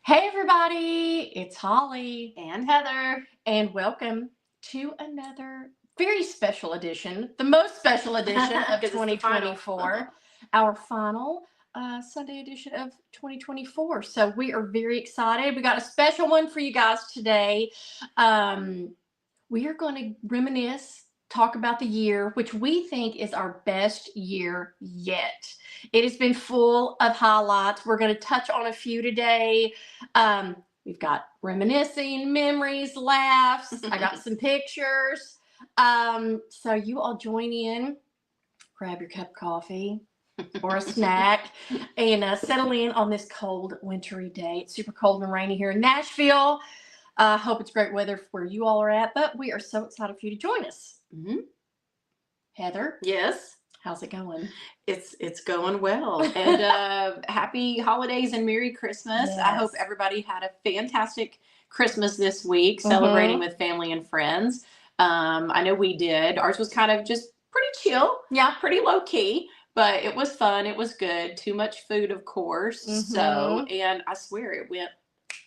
Hey everybody, it's Holly And Heather. and welcome to another very special edition, the most special edition of 'Cause it's the final. 2024, our final Sunday edition of 2024. So we are very excited. We got a special one for you guys today. We are going to reminisce, talk about the year, which we think is our best year yet. It has been full of highlights. We're going to touch on a few today. We've got reminiscing, memories, laughs. I got some pictures. So you all join in, grab your cup of coffee or a snack, and settle in on this cold, wintry day. It's super cold and rainy here in Nashville. Hope it's great weather where you all are at, but we are so excited for you to join us. Mm-hmm. Heather, Yes, how's it going? it's going well. And happy holidays and Merry Christmas. I hope Yes. everybody had a fantastic Christmas this week, Mhm. celebrating with family and friends. I know we did. Ours was kind of just pretty chill, Yeah. pretty low key, but it was fun. It was good. Too much food, of course. So, and I swear it went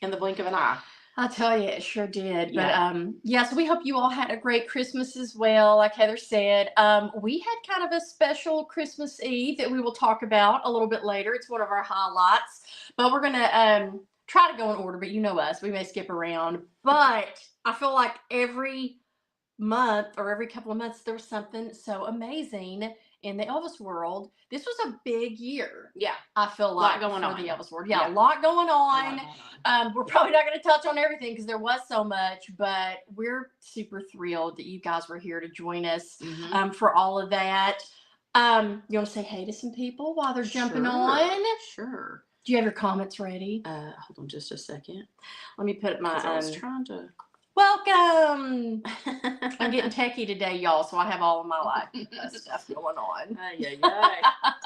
in the blink of an eye. I'll tell you, it sure did. Yeah. But yeah, so we hope you all had a great Christmas as well. Like Heather said, we had kind of a special Christmas Eve that we will talk about a little bit later. It's one of our highlights. But we're going to try to go in order, but you know us, we may skip around. But I feel like every month or every couple of months there was something so amazing in the Elvis world. This was a big year. Yeah. I feel like Lot going for on. the Elvis world. Yeah, a lot going on. A lot going on. We're probably not going to touch on everything because there was so much, but we're super thrilled that you guys were here to join us for all of that. You want to say hey to some people while they're jumping on? Sure. Do you have your comments ready? Hold on just a second. Let me put my. I was trying to. Welcome. I'm getting techie today, y'all, so I have all of my life stuff going on.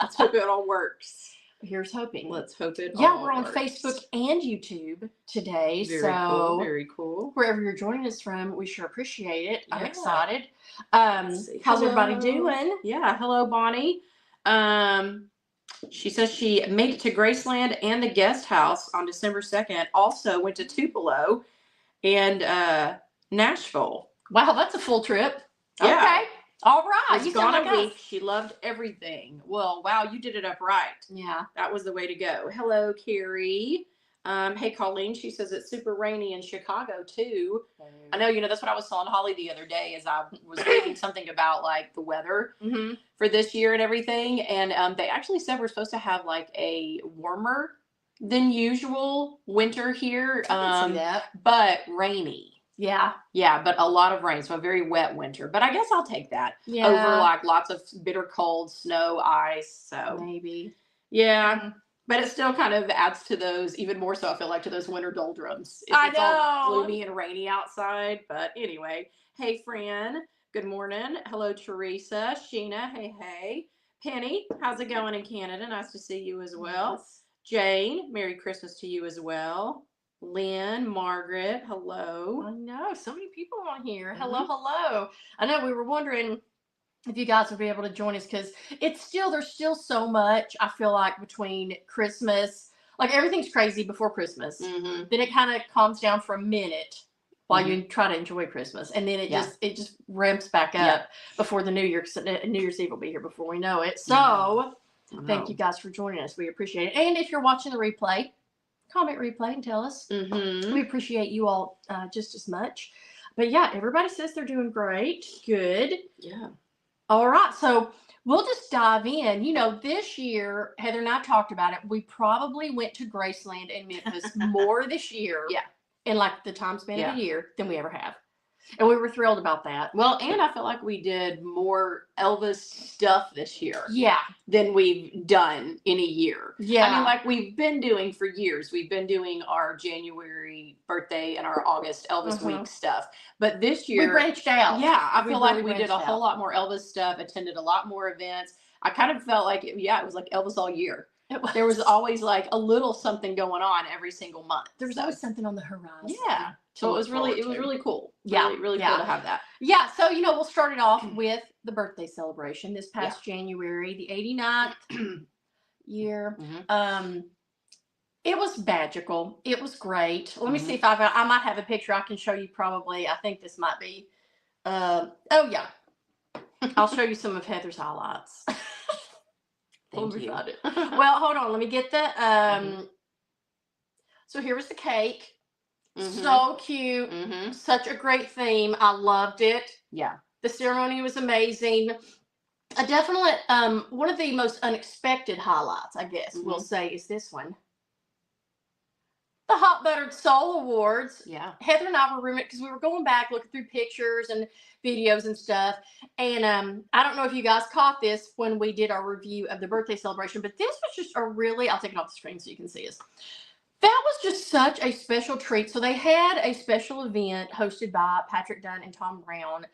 Let's hope it all works. Here's hoping. Let's hope it all Yeah, we're on works. Facebook and YouTube today. Very cool. Very cool. Wherever you're joining us from, we sure appreciate it. I'm Yeah. excited. How's everybody doing? Yeah. Hello, Bonnie. She says she made it to Graceland and the guest house on December 2nd. Also went to Tupelo and Nashville. Wow, that's a full trip. Yeah. Okay. All right. She's gone a week. She loved everything. Well, wow, you did it up right. Yeah. That was the way to go. Hello, Carrie. Hey, Colleen. She says it's super rainy in Chicago, too. I know, that's what I was telling Holly the other day as I was reading something about, like, the weather for this year and everything. And they actually said we're supposed to have, like, a warmer than usual winter here. I can see that. But rainy. Yeah. Yeah, but a lot of rain, so a very wet winter. But I guess I'll take that over like lots of bitter cold, snow, ice. So maybe. Yeah. But it still kind of adds to those, even more so I feel like, to those winter doldrums. It's all gloomy and rainy outside. But anyway, hey Fran, good morning. Hello Teresa, Sheena, hey. Penny, how's it going in Canada? Nice to see you as well. Yes. Jane, Merry Christmas to you as well. Lynn, Margaret, hello. I know, so many people on here. Hello. I know we were wondering if you guys would be able to join us because there's still so much. I feel like between Christmas, like everyth's crazy before Christmas. Then it kind of calms down for a minute while you try to enjoy Christmas, and then it just ramps back up before the New Year's Eve will be here before we know it. So thank you guys for joining us. We appreciate it. And if you're watching the replay, comment replay and tell us. We appreciate you all just as much. But yeah, everybody says they're doing great. Good. Yeah. All right. So we'll just dive in. This year, Heather and I talked about it. We probably went to Graceland and Memphis more this year. Yeah. In like the time span of the year than we ever have. And we were thrilled about that. Well, and I feel like we did more Elvis stuff this year. Yeah. Than we've done in a year. Yeah. I mean, like we've been doing for years. We've been doing our January birthday and our August Elvis week stuff. But this year. We branched out. Yeah. I feel like we did a whole lot more Elvis stuff, attended a lot more events. I kind of felt like, it was like Elvis all year. There was always like a little something going on every single month. There was always something on the horizon. Yeah. So it was really cool. Yeah. Really cool to have that. Yeah. So, we'll start it off with the birthday celebration this past January, the 89th year. It was magical. It was great. Let me see Mhm. if I might have a picture I can show you probably. I think this might be, oh yeah. I'll show you some of Heather's highlights. Let Thank me you. find it. Well, hold on. Let me get the, Mhm. so here was the cake. Mhm. So cute. Mhm. Such a great theme. I loved it. Yeah. The ceremony was amazing. A definite, one of the most unexpected highlights, I guess we'll Mhm. say, is this one. The Hot Buttered Soul Awards. Yeah. Heather and I were rooming because we were going back looking through pictures and videos and stuff. And I don't know if you guys caught this when we did our review of the birthday celebration, but this was just a really, I'll take it off the screen so you can see us. That was just such a special treat. So they had a special event hosted by Patrick Dunn and Tom Brown.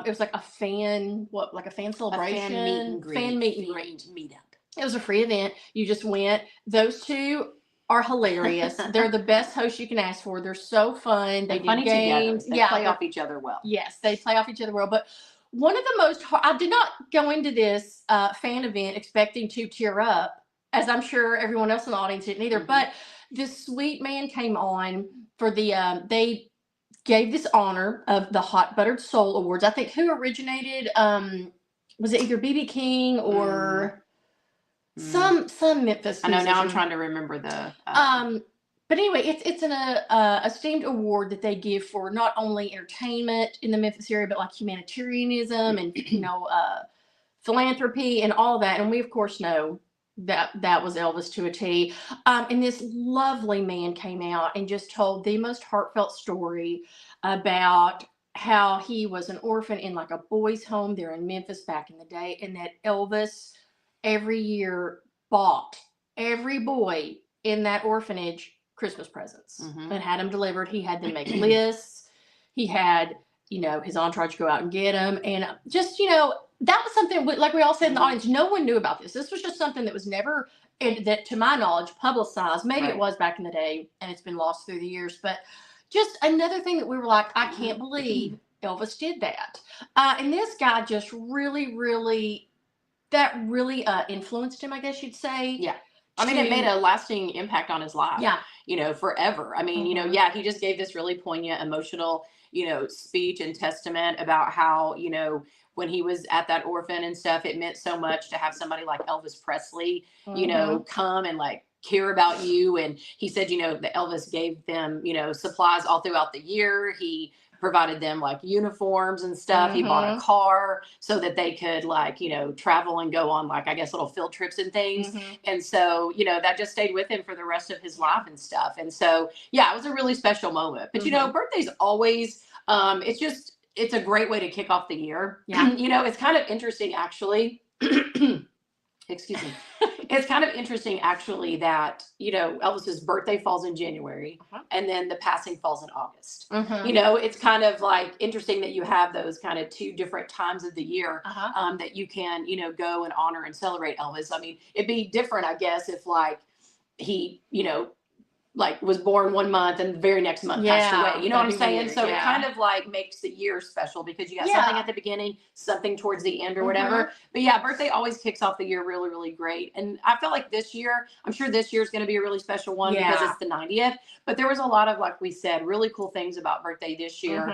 It was like a fan, like a fan celebration, A fan meet and greet. fan meet and greet. Meetup. It was a free event. You just went. Those two are hilarious. They're the best hosts you can ask for. They're so fun. They They're do funny games. together. They play off each other well. Yes, they play off each other well. But one of the most, I did not go into this fan event expecting to tear up, as I'm sure everyone else in the audience didn't either. Mhm. But this sweet man came on for the, they gave this honor of the Hot Buttered Soul Awards. I think who originated, was it either BB King or some Memphis I know. Now I'm musician. trying to remember the. But anyway, it's an esteemed award that they give for not only entertainment in the Memphis area, but like humanitarianism and philanthropy and all that. And we of course know that was Elvis to a T. And this lovely man came out and just told the most heartfelt story about how he was an orphan in like a boys' home there in Memphis back in the day, and that Elvis every year bought every boy in that orphanage Christmas presents Mhm. and had them delivered. He had them make lists. He had, his entourage go out and get them. And just, that was something, like we all said in the audience, no one knew about this. This was just something that was never, and that to my knowledge, publicized. Maybe it was back in the day and it's been lost through the years. But just another thing that we were like, I can't believe Elvis did that. And this guy just really, really, that really influenced him, I guess you'd say. Yeah. I mean, it made a lasting impact on his life. Yeah. Forever. I mean, he just gave this really poignant, emotional, speech and testament about how, when he was at that orphan and stuff, it meant so much to have somebody like Elvis Presley, come and like care about you. And he said, that Elvis gave them, supplies all throughout the year. He provided them like uniforms and stuff. He bought a car so that they could like, travel and go on like, I guess, little field trips and things. And so, that just stayed with him for the rest of his life and stuff. And so, yeah, it was a really special moment. But, birthdays always, it's a great way to kick off the year. Yeah. It's kind of interesting actually. Excuse me. It's kind of interesting actually that, Elvis's birthday falls in January and then the passing falls in August. It's kind of like interesting that you have those kind of two different times of the year that you can, go and honor and celebrate Elvis. I mean, it'd be different, I guess, if like he, like was born one month and the very next month passed away. You know what I'm saying? Weird. So it kind of like makes the year special because you got something at the beginning, something towards the end or whatever. But yeah, birthday always kicks off the year really, really great. And I feel like this year, I'm sure this year is going to be a really special one because it's the 90th. But there was a lot of, like we said, really cool things about birthday this year,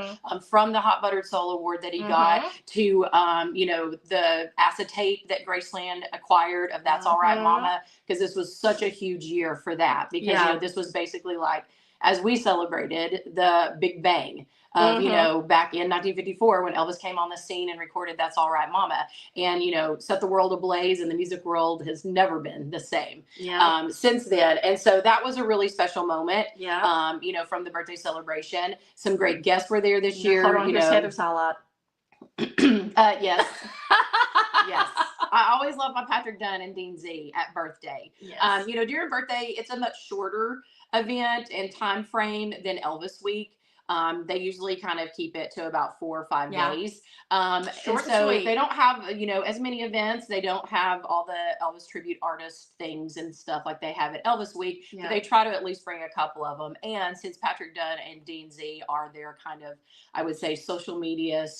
from the Hot Buttered Soul Award that he got to, the acetate that Graceland acquired of That's All Right Mama, because this was such a huge year for that because, this was basically like, as we celebrated the Big Bang of, back in 1954 when Elvis came on the scene and recorded That's All Right Mama and, set the world ablaze, and the music world has never been the same since then. And so that was a really special moment, from the birthday celebration. Some great guests were there this year. Hold on, here's Heather's highlight. Yes. Yes. I always love my Patrick Dunn and Dean Z at birthday. Yes. During birthday, it's a much shorter event and time frame than Elvis Week. They usually kind of keep it to about 4 or 5 days. Short and so and sweet. they don't have, as many events. They don't have all the Elvis tribute artist things and stuff like they have at Elvis Week. But they try to at least bring a couple of them. And since Patrick Dunn and Dean Z are their kind of, I would say, social media /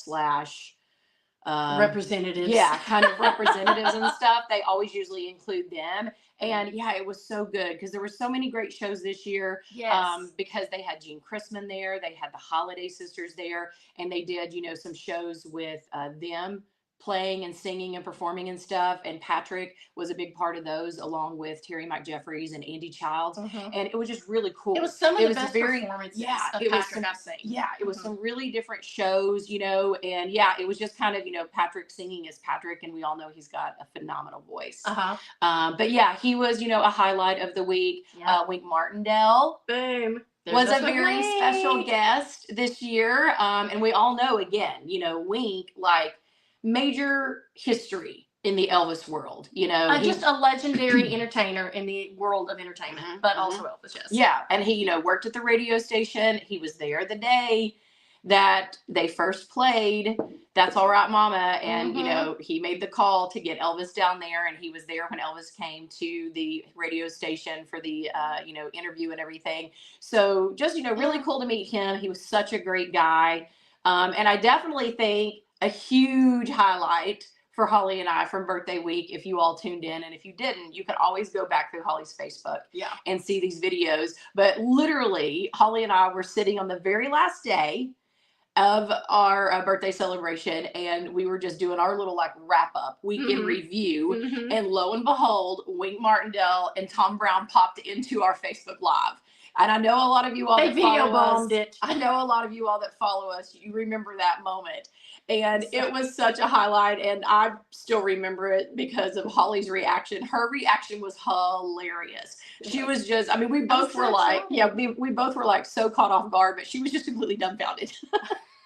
representatives. Yeah, kind of representatives and stuff. They always usually include them. And yeah, it was so good because there were so many great shows this year. Yes. Because they had Gene Chrisman there, they had the Holiday Sisters there, and they did, some shows with them playing and singing and performing and stuff. And Patrick was a big part of those, along with Terry McJeffries and Andy Childs. Mhm. And it was just really cool. It was some of It the was best very, performances yeah, of it was Patrick I've seen. yeah, it was Mhm. some really different shows, and yeah, it was just kind of, Patrick singing as Patrick, and we all know he's got a phenomenal voice. Uh-huh. But yeah, he was, a highlight of the week. Yeah. Wink Martindale Boom. was There's a us with very special Wink. guest this year. And we all know, again, Wink, like, major history in the Elvis world. Just a legendary entertainer in the world of entertainment, but also Elvis, yes. Yeah, and he, worked at the radio station. He was there the day that they first played That's All Right Mama, and he made the call to get Elvis down there, and he was there when Elvis came to the radio station for the interview and everything. So just really cool to meet him. He was such a great guy, and I definitely think a huge highlight for Holly and I from birthday week, if you all tuned in. And if you didn't, you can always go back through Holly's Facebook and see these videos. But literally, Holly and I were sitting on the very last day of our birthday celebration, and we were just doing our little wrap up weekend review. And lo and behold, Wink Martindale and Tom Brown popped into our Facebook Live. And I know a lot of you all that follow us. I know a lot of you all that follow us, you remember that moment. And it was such a highlight, and I still remember it because of Holly's reaction. Her reaction was hilarious. She was just, we both were like, we both were like so caught off guard, but she was just completely dumbfounded.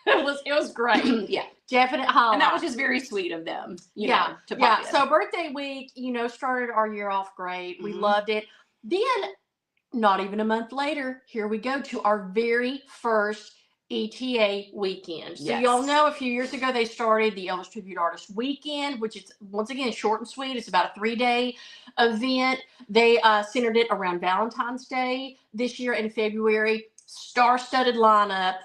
It was great. Yeah. Definite highlight. And that was just very sweet of them, to pop in. So birthday week, started our year off great. We loved it. Then, not even a month later, here we go to our very first ETA weekend. So y'all know a few years ago they started the Elvis Tribute Artist Weekend, which is once again short and sweet. It's about a 3-day event. They centered it around Valentine's Day this year in February. Star-studded lineup,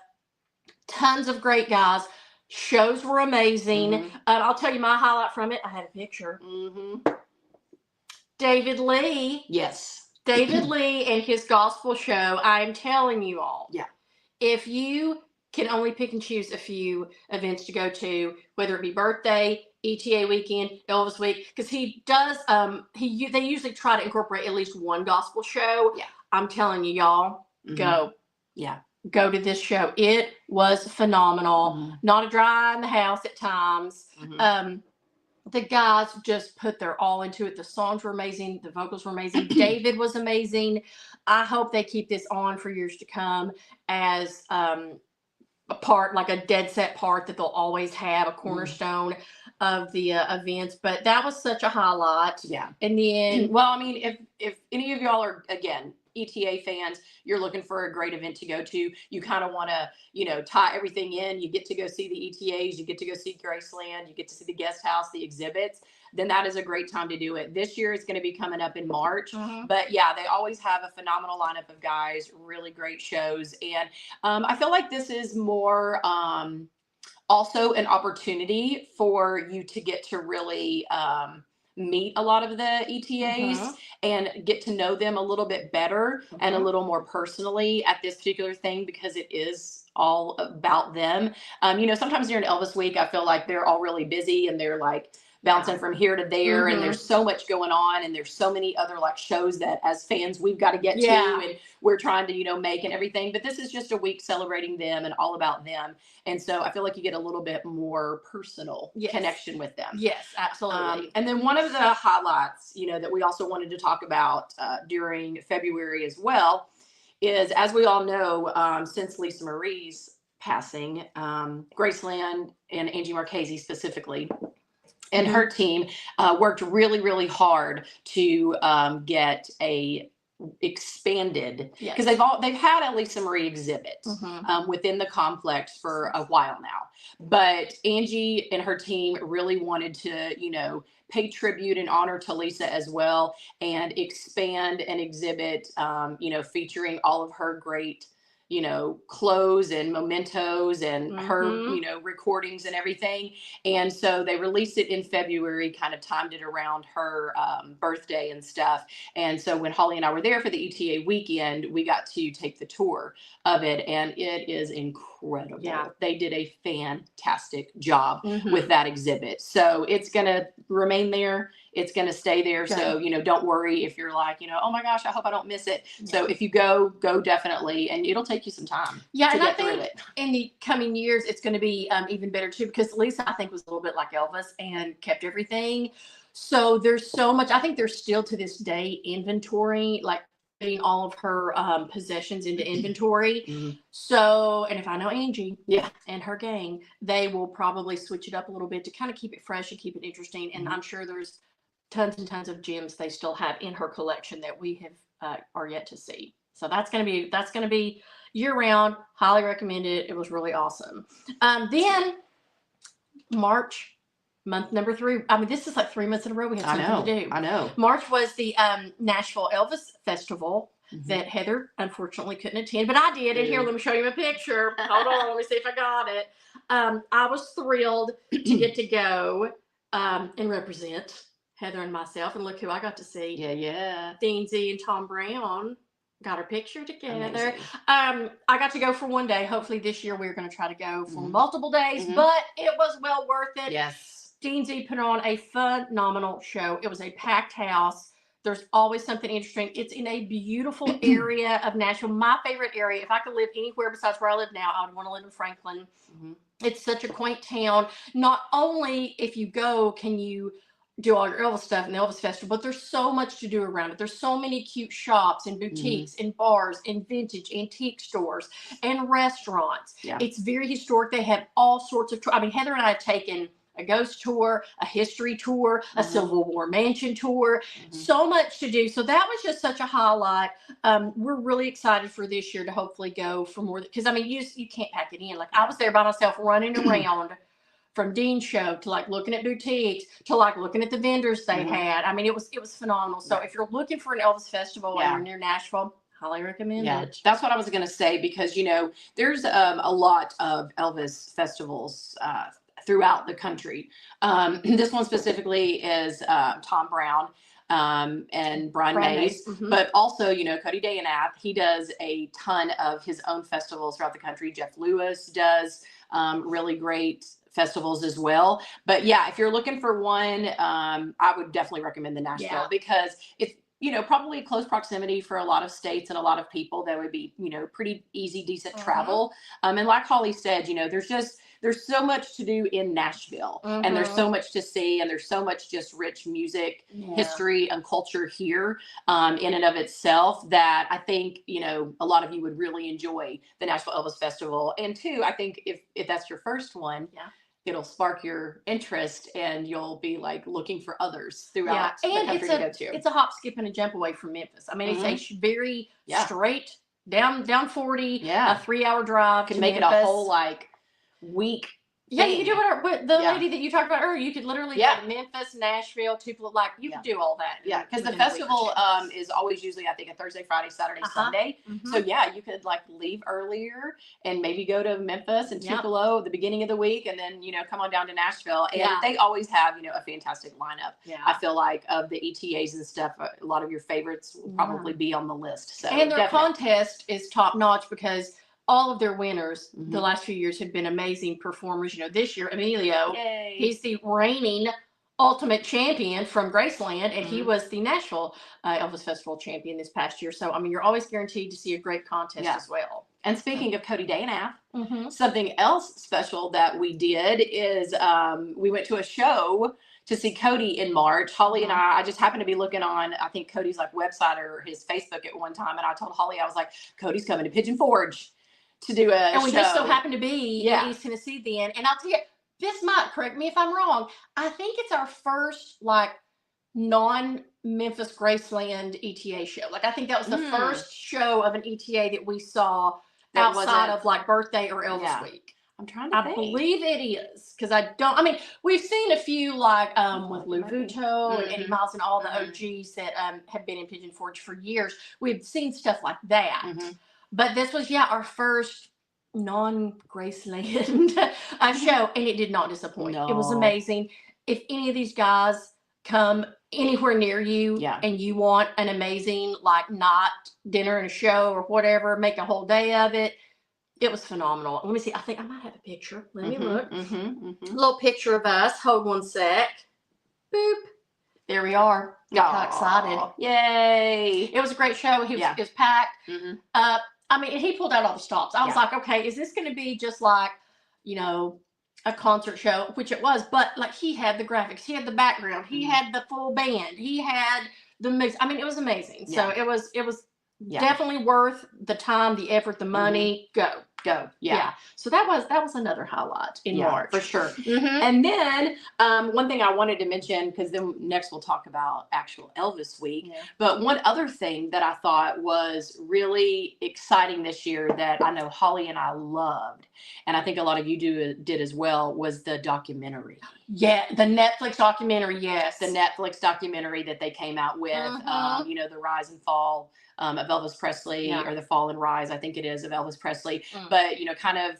tons of great guys. Shows were amazing. I'll tell you my highlight from it. I had a picture. David Lee. Yes. David Lee and his gospel show. I'm telling you all. Yeah. If you can only pick and choose a few events to go to, whether it be birthday, ETA weekend, Elvis week, because he does, they usually try to incorporate at least one gospel show. Yeah. I'm telling you, y'all, go. Yeah. Go to this show. It was phenomenal. Not a dry in the house at times. The guys just put their all into it. The songs were amazing. The vocals were amazing. David was amazing. I hope they keep this on for years to come as a part, like a dead set part that they'll always have, a cornerstone of the events. But that was such a highlight. Yeah. And then, well, if any of y'all are, again, ETA fans, you're looking for a great event to go to, you kind of want to, tie everything in. You get to go see the ETAs, you get to go see Graceland, you get to see the guest house, the exhibits, then that is a great time to do it. This year is going to be coming up in March, but yeah, they always have a phenomenal lineup of guys, really great shows. And I feel like this is more also an opportunity for you to get to really meet a lot of the ETAs and get to know them a little bit better and a little more personally at this particular thing, because it is all about them. Sometimes during Elvis week, I feel like they're all really busy and they're like bouncing from here to there, and there's so much going on, and there's so many other shows that as fans we've got to get to, and we're trying to make and everything. But this is just a week celebrating them and all about them, and so I feel like you get a little bit more personal connection with them. Yes, absolutely. And then one of the highlights, that we also wanted to talk about during February as well is, as we all know, since Lisa Marie's passing, Graceland and Angie Marchese specifically, and her team worked really, really hard to get a expanded, because they've had a Lisa Marie exhibit within the complex for a while now. But Angie and her team really wanted to, pay tribute and honor to Lisa as well, and expand an exhibit, featuring all of her great you know, clothes and mementos and her, Mhm. you know, recordings and everything. And so they released it in February, kind of timed it around her birthday and stuff. And so when Holly and I were there for the ETA weekend, we got to take the tour of it, and it is incredible. Yeah. They did a fantastic job Mhm. with that exhibit. So it's going to remain there. It's going to stay there. Good. So, you know, don't worry if you're like, you know, oh my gosh, I hope I don't miss it. So Yeah. if you go definitely, and it'll take you some time Yeah, to and I get through think it. in the coming years it's going to be even better too, because Lisa, I think, was a little bit like Elvis and kept everything. So there's so much. I think there's still to this day inventory, like putting all of her possessions into inventory. Mhm. So, and if I know Angie, Yeah. and her gang, they will probably switch it up a little bit to kind of keep it fresh and keep it interesting. And Mhm. I'm sure there's tons and tons of gems they still have in her collection that we have are yet to see. So that's gonna be year round. Highly recommend it. It was really awesome. Then March, month number 3. I mean, this is like 3 months in a row we have I something to know. do. I know. March was the Nashville Elvis Festival Mhm. that Heather unfortunately couldn't attend, but I did. And here, let me show you a picture. Hold on, let me see if I got it. I was thrilled to get to go and represent Heather and myself. And look who I got to see. Yeah, yeah. Dean Z and Tom Brown got our picture together. Amazing. I got to go for one day. Hopefully this year we're going to try to go for Mhm. multiple days, Mhm. but it was well worth it. Yes. Dean Z put on a phenomenal show. It was a packed house. There's always something interesting. It's in a beautiful area of Nashville. My favorite area. If I could live anywhere besides where I live now, I would want to live in Franklin. Mhm. It's such a quaint town. Not only if you go can you do all your Elvis stuff in the Elvis Festival, but there's so much to do around it. There's so many cute shops and boutiques and bars and vintage antique stores and restaurants. Yeah. It's very historic. They have all sorts of, I mean, Heather and I have taken a ghost tour, a history tour, a Civil War mansion tour, so much to do. So that was just such a highlight. We're really excited for this year to hopefully go for more, because I mean, you can't pack it in. Like I was there by myself running around from Dean's show to like looking at boutiques to like looking at the vendors they had. I mean, it was phenomenal. So if you're looking for an Elvis festival and you're near Nashville, highly recommend it. That's what I was going to say, because, you know, there's a lot of Elvis festivals throughout the country. This one specifically is Tom Brown and Brian Mays, but also, you know, Cody Dayanath, he does a ton of his own festivals throughout the country. Jeff Lewis does really great festivals as well. But yeah, if you're looking for one, I would definitely recommend the Nashville, because it's, you know, probably close proximity for a lot of states and a lot of people. That would be, you know, pretty easy, decent travel. And like Holly said, you know, there's so much to do in Nashville, and there's so much to see, and there's so much just rich music, history, and culture here in and of itself, that I think, you know, a lot of you would really enjoy the Nashville Elvis Festival. And two, I think if that's your first one, it'll spark your interest, and you'll be like looking for others throughout the country to go to. It's a hop, skip, and a jump away from Memphis. I mean, it's a very straight down 40, a 3-hour drive. Could make Memphis. It a whole like week. Yeah, you could do whatever. The lady that you talked about earlier, you could literally go to Memphis, Nashville, Tupelo, like you could do all that. Yeah, because the festival is always usually, I think, a Thursday, Friday, Saturday, Sunday. So yeah, you could like leave earlier and maybe go to Memphis and Tupelo at the beginning of the week, and then, you know, come on down to Nashville. And they always have, you know, a fantastic lineup. I feel like of the ETAs and stuff, a lot of your favorites will probably be on the list. So and their contest is top notch, because all of their winners the last few years have been amazing performers. You know, this year, Emilio, he's the reigning ultimate champion from Graceland, and he was the Nashville Elvis Festival champion this past year. So, I mean, you're always guaranteed to see a great contest as well. And speaking of Cody Dayanath, something else special that we did is we went to a show to see Cody in March. Holly and I just happened to be looking on, I think, Cody's like website or his Facebook at one time, and I told Holly, I was like, Cody's coming to Pigeon Forge to do a show. And we just so happened to be in East Tennessee then. And I'll tell you, this might correct me if I'm wrong. I think it's our first like non-Memphis Graceland ETA show. Like I think that was the first show of an ETA that we saw that outside of like birthday or Elvis week. I'm trying to think. I believe it is, because I mean, we've seen a few like with Lou Vuitto and Eddie Miles and all the OGs that have been in Pigeon Forge for years. We've seen stuff like that. But this was, yeah, our first non-Graceland show, and it did not disappoint. It was No. amazing. If any of these guys come anywhere near you Yeah. and you want an amazing like night, dinner and a show or whatever, make a whole day of it. It was phenomenal. Let me see. I think I might have a picture. Let me look. Little picture of us. Hold one sec. Boop. There we are. Got excited. Yay. It was a great show. It was packed. I mean, he pulled out all the stops. I was like, okay, is this going to be just like, you know, a concert show, which it was, but like he had the graphics, he had the background, he had the full band, he had the mix. I mean, it was amazing. So it was definitely worth the time, the effort, the money. Go. Yeah. So that was another highlight in March. For sure. And then one thing I wanted to mention, because then next we'll talk about actual Elvis week. But one other thing that I thought was really exciting this year that I know Holly and I loved, and I think a lot of you did as well, was the documentary. Yeah, the Netflix documentary. Yes, the Netflix documentary that they came out with. You know, the rise and fall of Elvis Presley, or the fall and rise, I think it is, of Elvis Presley. But, you know, kind of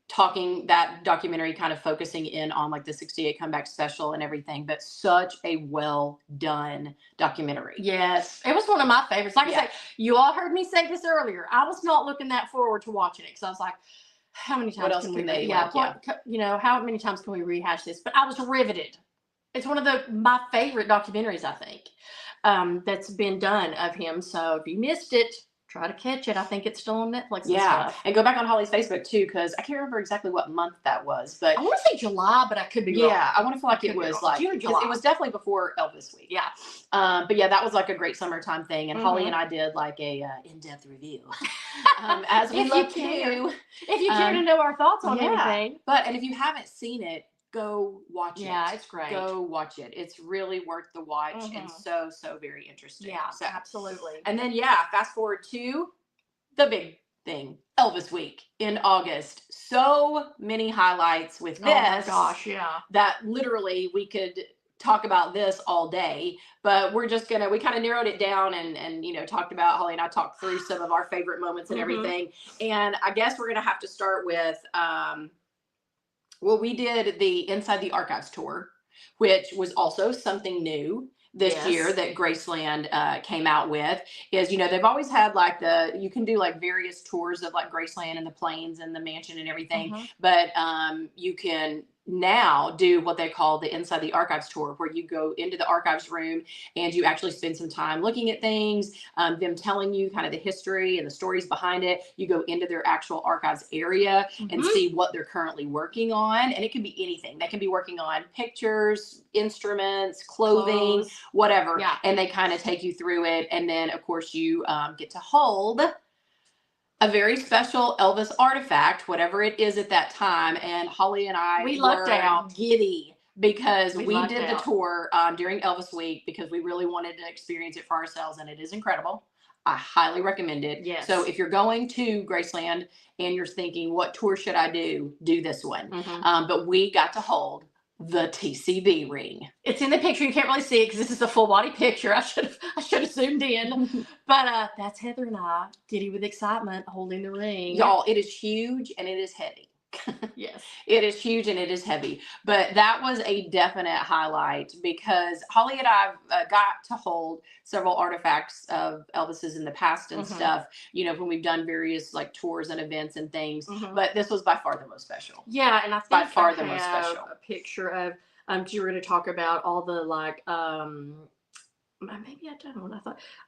talking, that documentary kind of focusing in on like the 68 comeback special and everything, but such a well done documentary. Yes, it was one of my favorites. Like I said, you all heard me say this earlier. I was not looking that forward to watching it because I was like, how many times can we you know, how many times can we rehash this? But I was riveted. It's one of my favorite documentaries, I think, that's been done of him. So if you missed it, try to catch it. I think it's still on Netflix. And go back on Holly's Facebook too, because I can't remember exactly what month that was, but I want to say July, but I could be wrong. I want to feel like it was like June, July. It was definitely before Elvis week. But yeah, that was like a great summertime thing, and Holly and I did like a in-depth review, as we love to do. If you care to know our thoughts on anything, and if you haven't seen it, go watch it. Yeah, it's great. Go watch it. It's really worth the watch and so very interesting. Yeah, so, absolutely. And then fast forward to the big thing, Elvis week in August. So many highlights with this. Oh my gosh, that literally we could talk about this all day, but we're just gonna, we kind of narrowed it down and you know, talked about, Holly and I talked through some of our favorite moments and everything. And I guess we're gonna have to start with well, we did the Inside the Archives tour, which was also something new this year that Graceland came out with. Is, you know, they've always had like you can do like various tours of like Graceland and the plains and the mansion and everything, but you can now do what they call the Inside the Archives tour, where you go into the archives room and you actually spend some time looking at things, them telling you kind of the history and the stories behind it. You go into their actual archives area and see what they're currently working on. And it can be anything. They can be working on pictures, instruments, clothing, whatever. And they kind of take you through it. And then, of course, you get to hold a very special Elvis artifact, whatever it is at that time. And Holly and I were giddy because we did the tour during Elvis week because we really wanted to experience it for ourselves, and it is incredible. I highly recommend it. So if you're going to Graceland and you're thinking, what tour should I do? Do this one. But we got to hold the TCB ring. It's in the picture. You can't really see it because this is a full body picture. I should have zoomed in. But that's Heather and I, giddy with excitement, holding the ring. Y'all, it is huge and it is heavy. Yes, it is huge and it is heavy. But that was a definite highlight because Holly and I got to hold several artifacts of Elvis's in the past and stuff, you know, when we've done various like tours and events and things. But this was by far the most special. Yeah, and I think by far the most special. A picture of you were going to talk about all the like maybe I don't.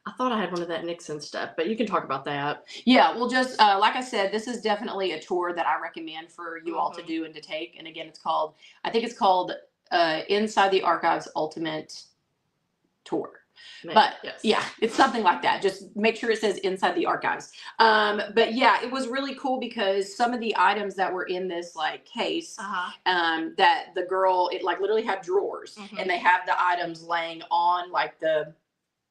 I thought I had one of that Nixon stuff, but you can talk about that. Yeah, well, just like I said, this is definitely a tour that I recommend for you all to do and to take. And again, I think it's called Inside the Archives Ultimate Tour. Maybe, but it's something like that. Just make sure it says Inside the Archives. But yeah, it was really cool because some of the items that were in this like case, that the girl, it like literally had drawers and they have the items laying on like the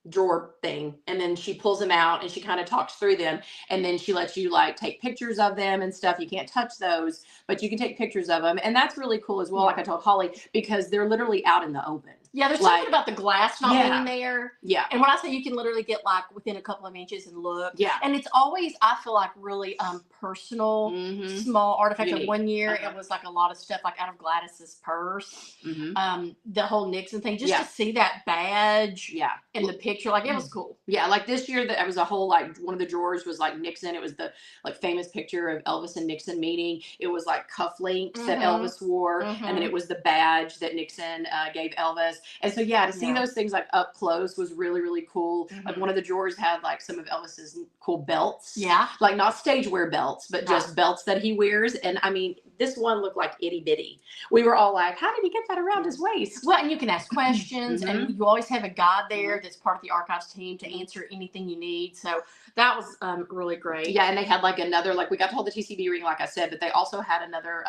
drawer thing, and then she pulls them out and she kind of talks through them, and then she lets you like take pictures of them and stuff. You can't touch those, but you can take pictures of them, and that's really cool as well. Like I told Holly, because they're literally out in the open. Yeah, there's Like, something about the glass not yeah. being there. Yeah. And when I say you can literally get like within a couple of inches and look. Yeah. And it's always, I feel like, really personal, small artifact. Like Unique. one year it was like a lot of stuff like out of Gladys's purse. The whole Nixon thing, just to see that badge in the picture, like it was cool. Yeah, like this year that was a whole, like, one of the drawers was like Nixon. It was the like famous picture of Elvis and Nixon meeting. It was like cufflinks that Elvis wore, and then it was the badge that Nixon gave Elvis. And so to see those things like up close was really, really cool. Like one of the drawers had like some of Elvis's cool belts. Yeah. Like not stage wear belts, but just belts that he wears. And I mean, this one looked like itty bitty. We were all like, how did he get that around his waist? Well, and you can ask questions, and you always have a guide there that's part of the archives team to answer anything you need. So that was really great. Yeah, and they had like another, like we got to hold the TCB ring, like I said, but they also had another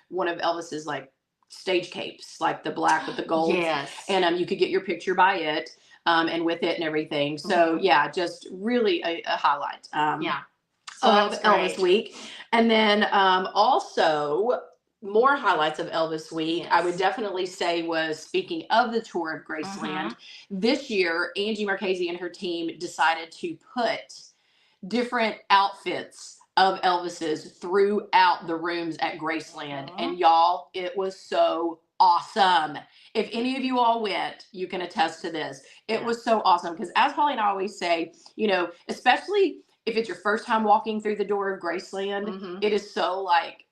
one of Elvis's like stage capes, like the black with the gold. Yes. And you could get your picture by it and with it and everything. So just really a highlight. So of Elvis Week. And then also more highlights of Elvis Week, I would definitely say, was speaking of the tour of Graceland. This year, Angie Marchese and her team decided to put different outfits of Elvis's throughout the rooms at Graceland. And y'all, it was so awesome. If any of you all went, you can attest to this. It was so awesome because, as Holly and I always say, you know, especially if it's your first time walking through the door of Graceland, it is so like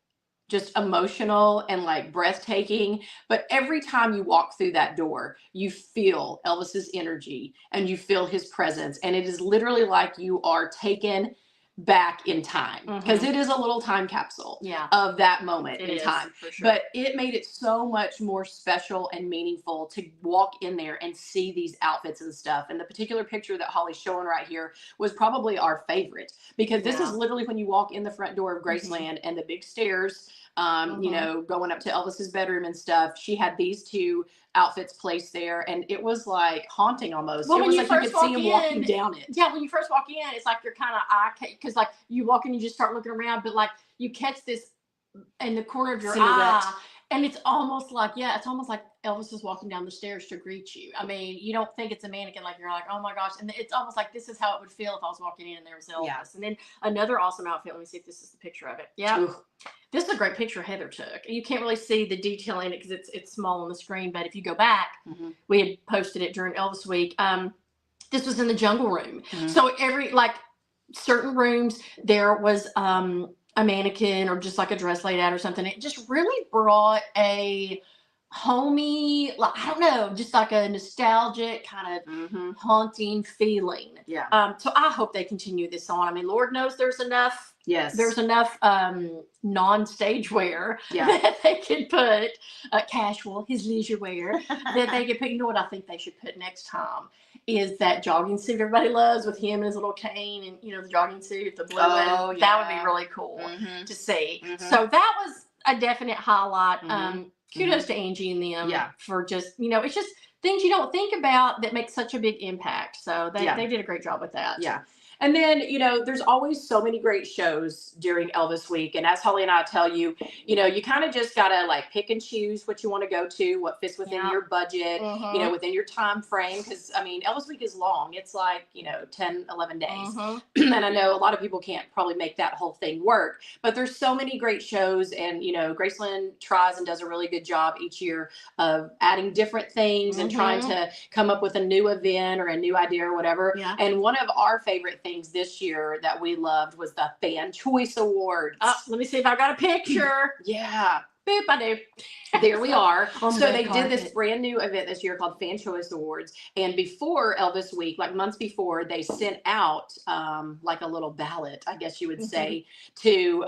just emotional and like breathtaking. But every time you walk through that door, you feel Elvis's energy and you feel his presence. And it is literally like you are taken back in time, because it is a little time capsule of that moment in time. For sure. But it made it so much more special and meaningful to walk in there and see these outfits and stuff. And the particular picture that Holly's showing right here was probably our favorite, because this is literally when you walk in the front door of Graceland and the big stairs, you know, going up to Elvis's bedroom and stuff. She had these two outfits placed there, and it was like haunting almost. Well, it was like you could see him walking down it. Yeah, when you first walk in, it's like you're kind of because like you walk in, you just start looking around, but like you catch this in the corner of your eye, and it's almost like it's almost like Elvis is walking down the stairs to greet you. I mean, you don't think it's a mannequin, like you're like, oh my gosh, and it's almost like this is how it would feel if I was walking in and there was Elvis. And then another awesome outfit. Let me see if this is the picture of it. Yeah. Ooh. This is a great picture Heather took. You can't really see the detail in it because it's small on the screen, but if you go back, we had posted it during Elvis Week. This was in the jungle room. So every, like, certain rooms, there was a mannequin or just like a dress laid out or something. It just really brought a homey, like, I don't know, just like a nostalgic kind of haunting feeling. Yeah. So I hope they continue this on. I mean, Lord knows there's enough. Yes. There's enough non-stage wear that they could put, casual, his leisure wear, that they could put. You know what I think they should put next time is that jogging suit everybody loves with him and his little cane and, you know, the jogging suit, the blue one. That would be really cool to see. So that was a definite highlight. Kudos to Angie and them for just, you know, it's just things you don't think about that make such a big impact. So they did a great job with that. Yeah. And then, you know, there's always so many great shows during Elvis Week. And as Holly and I tell you, you know, you kind of just got to like pick and choose what you want to go to, what fits within your budget, you know, within your time frame. Because, I mean, Elvis Week is long. It's like, you know, 10, 11 days. And I know a lot of people can't probably make that whole thing work. But there's so many great shows. And, you know, Graceland tries and does a really good job each year of adding different things and trying to come up with a new event or a new idea or whatever. And one of our favorite things this year that we loved was the Fan Choice Awards. Let me see if I got a picture. Boop, I do. There we are. So they did this brand new event this year called Fan Choice Awards. And before Elvis Week, like months before, they sent out like a little ballot, I guess you would say, to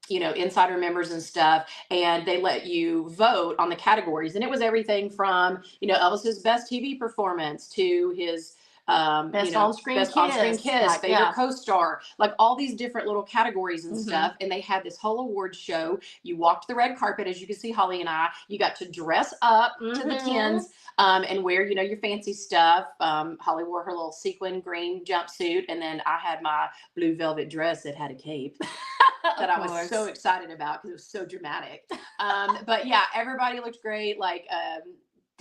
you know, insider members and stuff, and they let you vote on the categories. And it was everything from, you know, Elvis's best TV performance to his best on-screen kiss, favorite co-star, like all these different little categories and stuff. And they had this whole award show. You walked the red carpet, as you can see, Holly and I. You got to dress up to the tens and wear, you know, your fancy stuff. Holly wore her little sequin green jumpsuit, and then I had my blue velvet dress that had a cape that I was so excited about because it was so dramatic. But yeah, everybody looked great. Like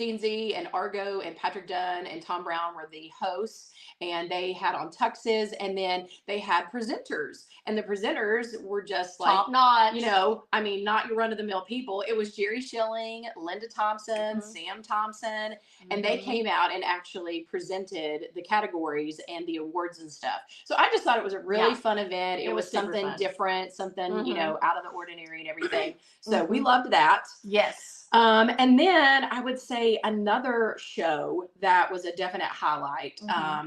Dean Z and Argo and Patrick Dunn and Tom Brown were the hosts, and they had on tuxes, and then they had presenters, and the presenters were just like, top notch. you know, I mean, not your run of the mill people. It was Jerry Schilling, Linda Thompson, Mhm. Sam Thompson, and they came out and actually presented the categories and the awards and stuff. So I just thought it was a really fun event. It was super something fun. different, something, you know, out of the ordinary and everything. So we Mhm. loved that. Yes. And then I would say another show that was a definite highlight.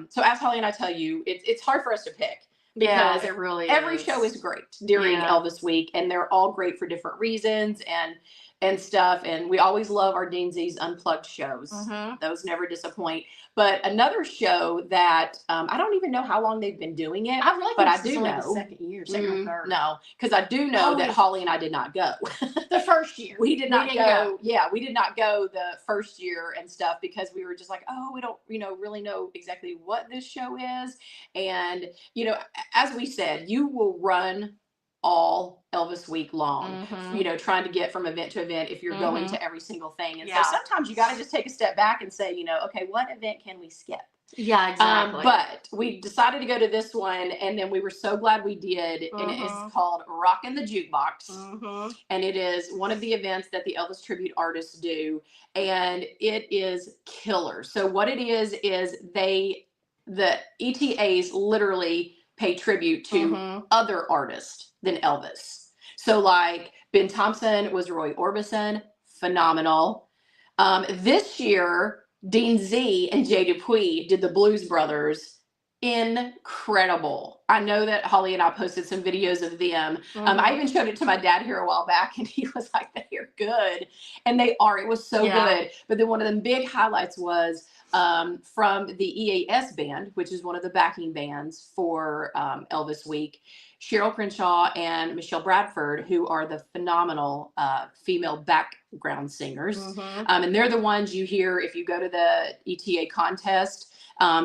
So as Holly and I tell you, it's hard for us to pick because it really every is. show is great during Elvis week, and they're all great for different reasons and stuff. And we always love our Dean Z's Unplugged shows. Those never disappoint. But another show that I don't even know how long they've been doing it, I really but think I this is do only know. the second year, second or third. No, because I do know that Holly and I did not go. The first year. We did not didn't go. Yeah, we did not go the first year and stuff because we were just like, oh, we don't, really know exactly what this show is. And, as we said, you will run all Elvis week long, trying to get from event to event if you're going to every single thing. And so sometimes you got to just take a step back and say, okay, what event can we skip? Yeah, exactly. But we decided to go to this one, and then we were so glad we did. And it is called Rockin' the Jukebox. And it is one of the events that the Elvis tribute artists do, and it is killer. So what it is the ETAs literally pay tribute to other artists than Elvis. So like Ben Thompson was Roy Orbison, phenomenal. This year, Dean Z and Jay Dupuis did the Blues Brothers. Incredible. I know that Holly and I posted some videos of them. I even showed it to my dad here a while back, and he was like, they are good. And they are. It was so good. But then one of the big highlights was from the EAS band, which is one of the backing bands for Elvis Week, Cheryl Crenshaw and Michelle Bradford, who are the phenomenal female background singers. And they're the ones you hear if you go to the ETA contest.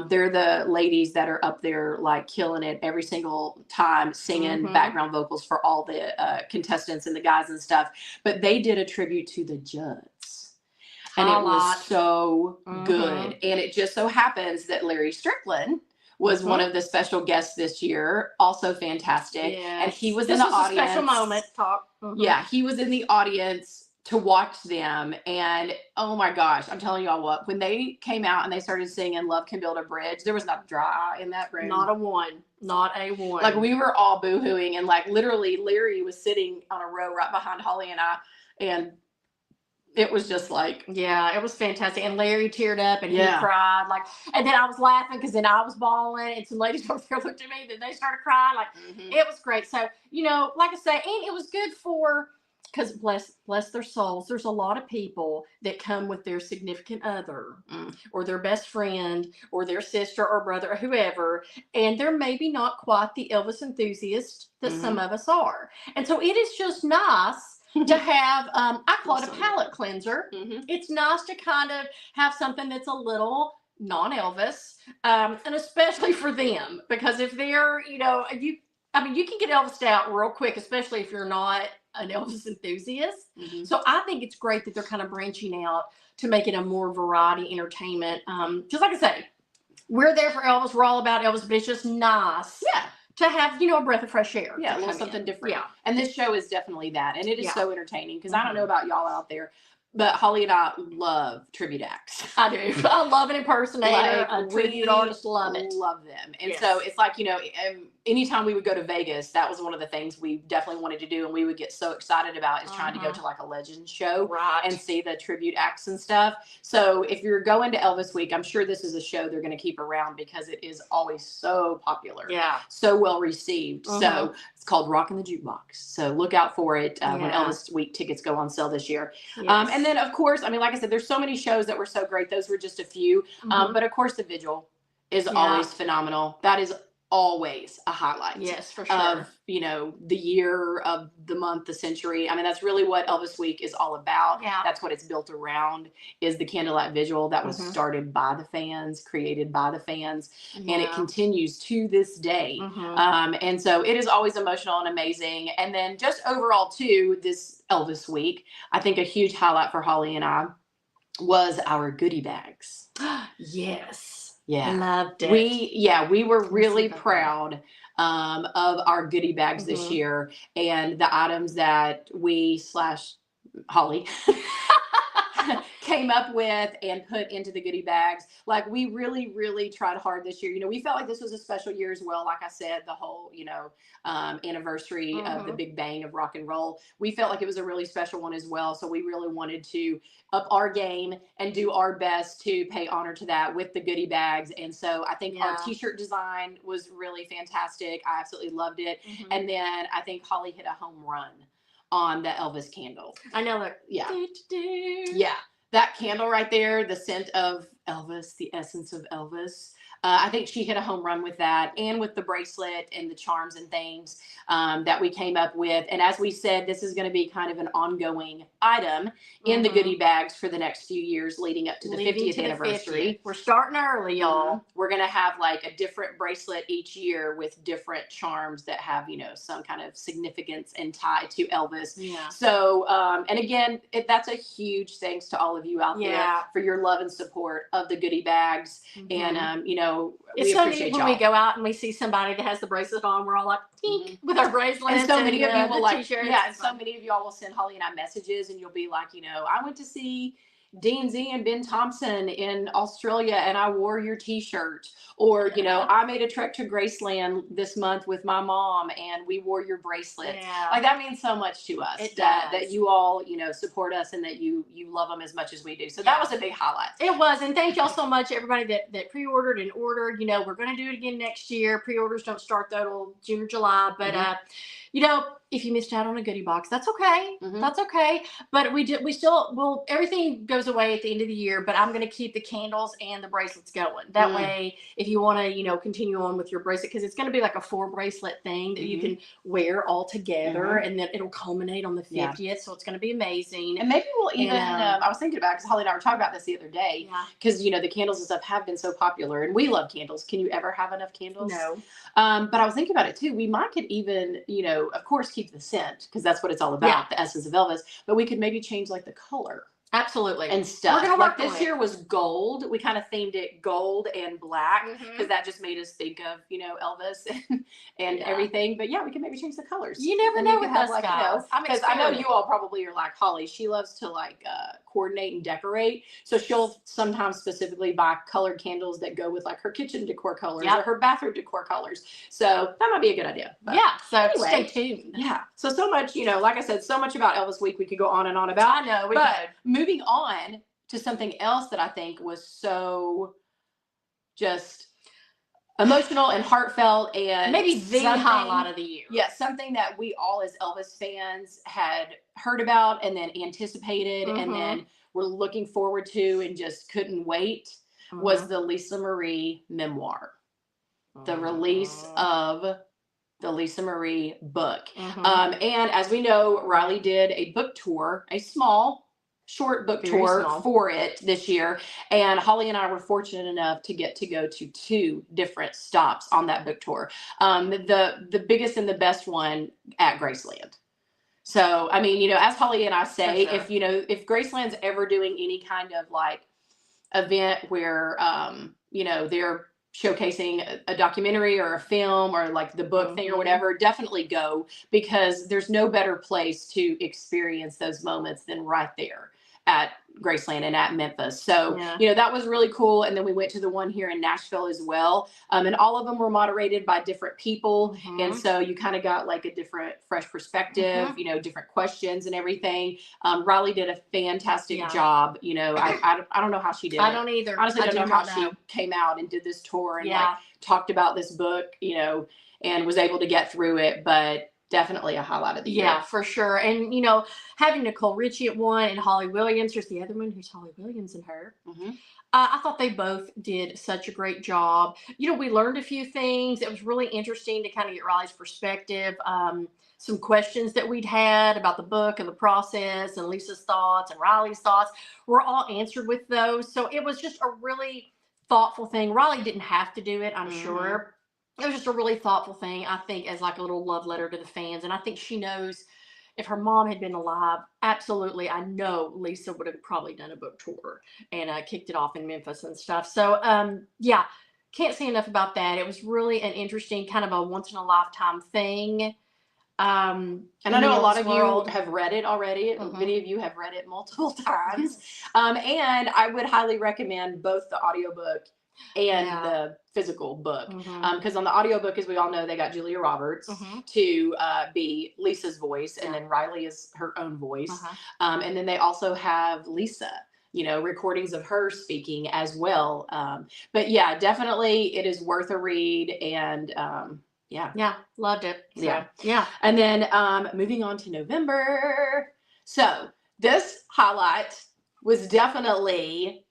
They're the ladies that are up there like killing it every single time, singing background vocals for all the contestants and the guys and stuff. But they did a tribute to the Judds. And it was so good. And it just so happens that Larry Strickland was one of the special guests this year. Also fantastic. And he was in the audience. This was a special moment. Yeah, he was in the audience to watch them. And oh my gosh, I'm telling y'all what, when they came out and they started singing Love Can Build a Bridge, there was not a dry eye in that room. Not a one. Not a one. Like we were all boohooing, and like literally Larry was sitting on a row right behind Holly and I, and it was just like, yeah, it was fantastic. And Larry teared up and he cried. Like, and then I was laughing because then I was bawling, and some ladies over there looked at me, then they started crying. Like, it was great. So, like I say, and it was good for, because bless their souls, there's a lot of people that come with their significant other or their best friend or their sister or brother or whoever, and they're maybe not quite the Elvis enthusiast that some of us are. And so it is just nice to have, I call it a palate cleanser. It's nice to kind of have something that's a little non-Elvis, and especially for them, because if they're, you can get Elvised out real quick, especially if you're not an Elvis enthusiast. So I think it's great that they're kind of branching out to make it a more variety entertainment. Just like I say, we're there for Elvis. We're all about Elvis, but it's just nice. To have, a breath of fresh air. Yeah, a little something different. Yeah. And this show is definitely that. And it is so entertaining, because I don't know about y'all out there, but Holly and I love tribute acts. I do. I love an impersonator. A tribute artist, love it. Love them. And so it's like, anytime we would go to Vegas, that was one of the things we definitely wanted to do, and we would get so excited about is trying to go to like a Legends show and see the tribute acts and stuff. So if you're going to Elvis Week, I'm sure this is a show they're going to keep around because it is always so popular. Yeah. So well received. So it's called Rockin' the Jukebox. So look out for it when Elvis Week tickets go on sale this year. And then of course, like I said, there's so many shows that were so great. Those were just a few. But of course the Vigil is always phenomenal. That is always a highlight. Yes, for sure. Of, the year, of the month, the century. I mean, that's really what Elvis Week is all about. Yeah. That's what it's built around, is the candlelight vigil that was started by the fans, created by the fans, and it continues to this day. And so it is always emotional and amazing. And then just overall too, this Elvis Week, I think a huge highlight for Holly and I was our goodie bags. Yes. Yeah. Loved it. We were Let me see really if I can- proud of our goodie bags this year, and the items that we / Holly came up with and put into the goodie bags. Like, we really, really tried hard this year. You know, we felt like this was a special year as well. Like I said, the whole, anniversary of the big bang of rock and roll. We felt like it was a really special one as well. So we really wanted to up our game and do our best to pay honor to that with the goodie bags. And so I think our t-shirt design was really fantastic. I absolutely loved it. And then I think Holly hit a home run on the Elvis candle. I know that. Yeah. Yeah. That candle right there, the scent of Elvis, the essence of Elvis. I think she hit a home run with that, and with the bracelet and the charms and things that we came up with. And as we said, this is going to be kind of an ongoing item in the goodie bags for the next few years leading up to the 50th anniversary. We're starting early, y'all. We're going to have like a different bracelet each year with different charms that have, some kind of significance and tie to Elvis. Yeah. So, and again, that's a huge thanks to all of you out there for your love and support of the goodie bags. And, it's so neat when we go out and we see somebody that has the bracelet on. We're all like, with our bracelets. And so many of you will like, t-shirts. and so many of y'all will send Holly and I messages, and you'll be like, I went to see Dean Z and Ben Thompson in Australia and I wore your t-shirt. Or, I made a trek to Graceland this month with my mom and we wore your bracelet. Yeah. Like, that means so much to us that you all, support us and that you love them as much as we do. So that was a big highlight. It was. And thank y'all so much, everybody that pre-ordered and ordered. We're going to do it again next year. Pre-orders don't start though till June or July. But, if you missed out on a goodie box, that's okay. That's okay. But we still will, everything goes away at the end of the year, but I'm going to keep the candles and the bracelets going. That way, if you want to, continue on with your bracelet, because it's going to be like a 4 bracelet thing that you can wear all together, and then it'll culminate on the 50th. So it's going to be amazing. And maybe we'll even, I was thinking about it because Holly and I were talking about this the other day, because, the candles and stuff have been so popular and we love candles. Can you ever have enough candles? No. But I was thinking about it too. We could even, of course, keep the scent because that's what it's all about, the essence of Elvis. But we could maybe change like the color. Absolutely. And stuff. We're gonna work like this year was gold. We kind of themed it gold and black because that just made us think of, Elvis and everything. But yeah, we can maybe change the colors. You never know with us, guys. Because I know you all probably are like Holly. She loves to like coordinate and decorate. So she'll sometimes specifically buy colored candles that go with like her kitchen decor colors or her bathroom decor colors. So that might be a good idea. But so anyway, stay tuned. Yeah. So much, like I said, so much about Elvis Week we could go on and on about. I know, we could. Moving on to something else that I think was so just emotional and heartfelt and maybe the highlight of the year. Yeah, something that we all as Elvis fans had heard about and then anticipated and then were looking forward to and just couldn't wait was the Lisa Marie memoir. The release of the Lisa Marie book. And as we know, Riley did a book tour, a short book tour for it this year. And Holly and I were fortunate enough to get to go to 2 different stops on that book tour. The biggest and the best one at Graceland. So, I mean, as Holly and I say, if Graceland's ever doing any kind of like event where, they're showcasing a documentary or a film or like the book thing or whatever, definitely go, because there's no better place to experience those moments than right there at Graceland and at Memphis. So, that was really cool. And then we went to the one here in Nashville as well. And all of them were moderated by different people. And so you kind of got like a different, fresh perspective, different questions and everything. Riley did a fantastic job. I don't know how she did it. I don't either. Honestly, I don't know how she came out and did this tour and like talked about this book, and was able to get through it. But definitely a highlight of the year. Yeah, for sure. And, having Nicole Richie at one and Holly Williams, there's the other one who's Holly Williams and her. I thought they both did such a great job. We learned a few things. It was really interesting to kind of get Riley's perspective. Some questions that we'd had about the book and the process and Lisa's thoughts and Riley's thoughts were all answered with those. So it was just a really thoughtful thing. Riley didn't have to do it, I'm sure. It was just a really thoughtful thing, I think, as like a little love letter to the fans. And I think she knows, if her mom had been alive, absolutely, I know Lisa would have probably done a book tour and kicked it off in Memphis and stuff. So, yeah, can't say enough about that. It was really an interesting kind of a once in a lifetime thing. And I know a lot of world. you have read it already. Mhm. Many of you have read it multiple times. And I would highly recommend both the audiobook and Yeah. the physical book. Mhm. Because on the audiobook, as we all know, they got Julia Roberts Mhm. to be Lisa's voice, and Yeah. then Riley is her own voice. Uh-huh. And then they also have Lisa, recordings of her speaking as well. But yeah, definitely it is worth a read. And Yeah, loved it. So, Yeah. yeah. and then moving on to November. So this highlight was definitely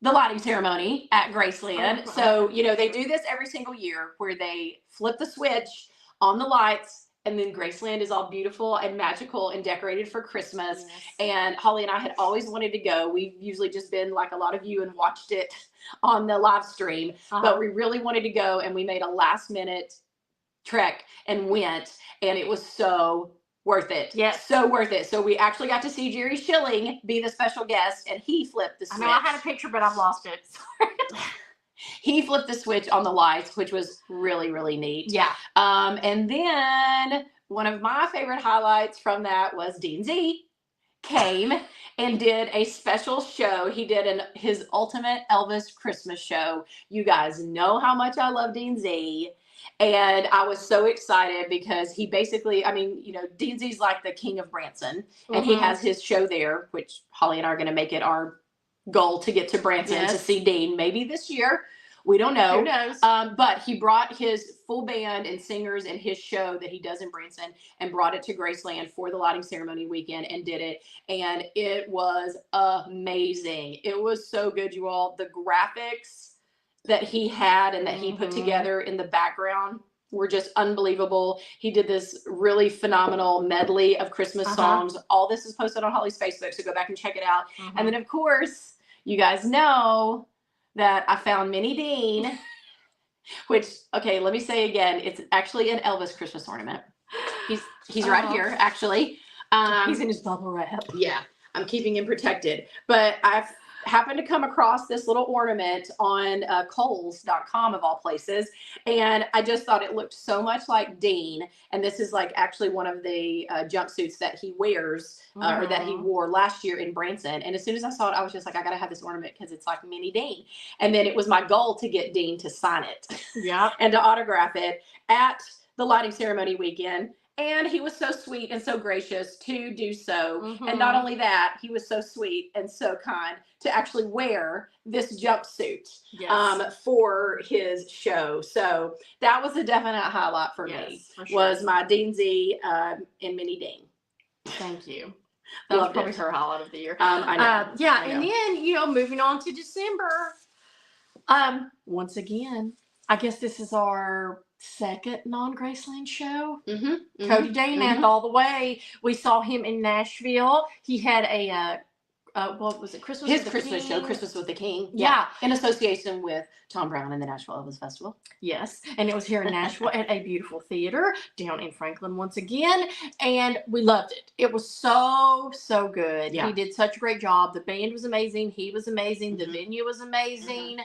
the lighting ceremony at Graceland. So, they do this every single year where they flip the switch on the lights, and then Graceland is all beautiful and magical and decorated for Christmas. Yes. And Holly and I had always wanted to go. We've usually just been like a lot of you and watched it on the live stream, but we really wanted to go, and we made a last minute trek and went, and it was so worth it. Yes. So worth it. So we actually got to see Jerry Schilling be the special guest, and he flipped the switch. I know I had a picture, but I've lost it. He flipped the switch on the lights, which was really, really neat. Yeah. And then one of my favorite highlights from that was Dean Z came and did a special show. He did his ultimate Elvis Christmas show. You guys know how much I love Dean Z. And I was so excited because he basically, Dean Z's like the king of Branson, and he has his show there, which Holly and I are going to make it our goal to get to Branson to see Dean maybe this year. We don't know. Who knows? But he brought his full band and singers and his show that he does in Branson and brought it to Graceland for the lighting ceremony weekend and did it. And it was amazing. It was so good, you all. The graphics that he had and that he put together in the background were just unbelievable. He did this really phenomenal medley of Christmas songs. All this is posted on Holly's Facebook, so go back and check it out. And then, of course, you guys know that I found Minnie Dean, which, okay, let me say again, it's actually an Elvis Christmas ornament. He's right here, actually. He's in his bubble wrap. Yeah, I'm keeping him protected. But I've happened to come across this little ornament on Kohl's.com of all places, and I just thought it looked so much like Dean. And this is like actually one of the jumpsuits that he wears or that he wore last year in Branson. And as soon as I saw it, I was just like, I gotta have this ornament because it's like Mini Dean. And then it was my goal to get Dean to sign it, and to autograph it at the lighting ceremony weekend. And he was so sweet and so gracious to do so. And not only that, he was so sweet and so kind to actually wear this jumpsuit for his show. So that was a definite highlight for me, was my Dean Z and Minnie Dean. Thank you. That was probably her highlight of the year. I know. Yeah, and then, moving on to December. Once again, I guess this is our second non-Graceland show. Cody Dayman all the way. We saw him in Nashville. He had a what was it? His Christmas show, Christmas with the King. Yeah. In association with Tom Brown and the Nashville Elvis Festival. Yes. And it was here in Nashville at a beautiful theater down in Franklin once again. And we loved it. It was so, so good. Yeah. He did such a great job. The band was amazing. He was amazing. The venue was amazing.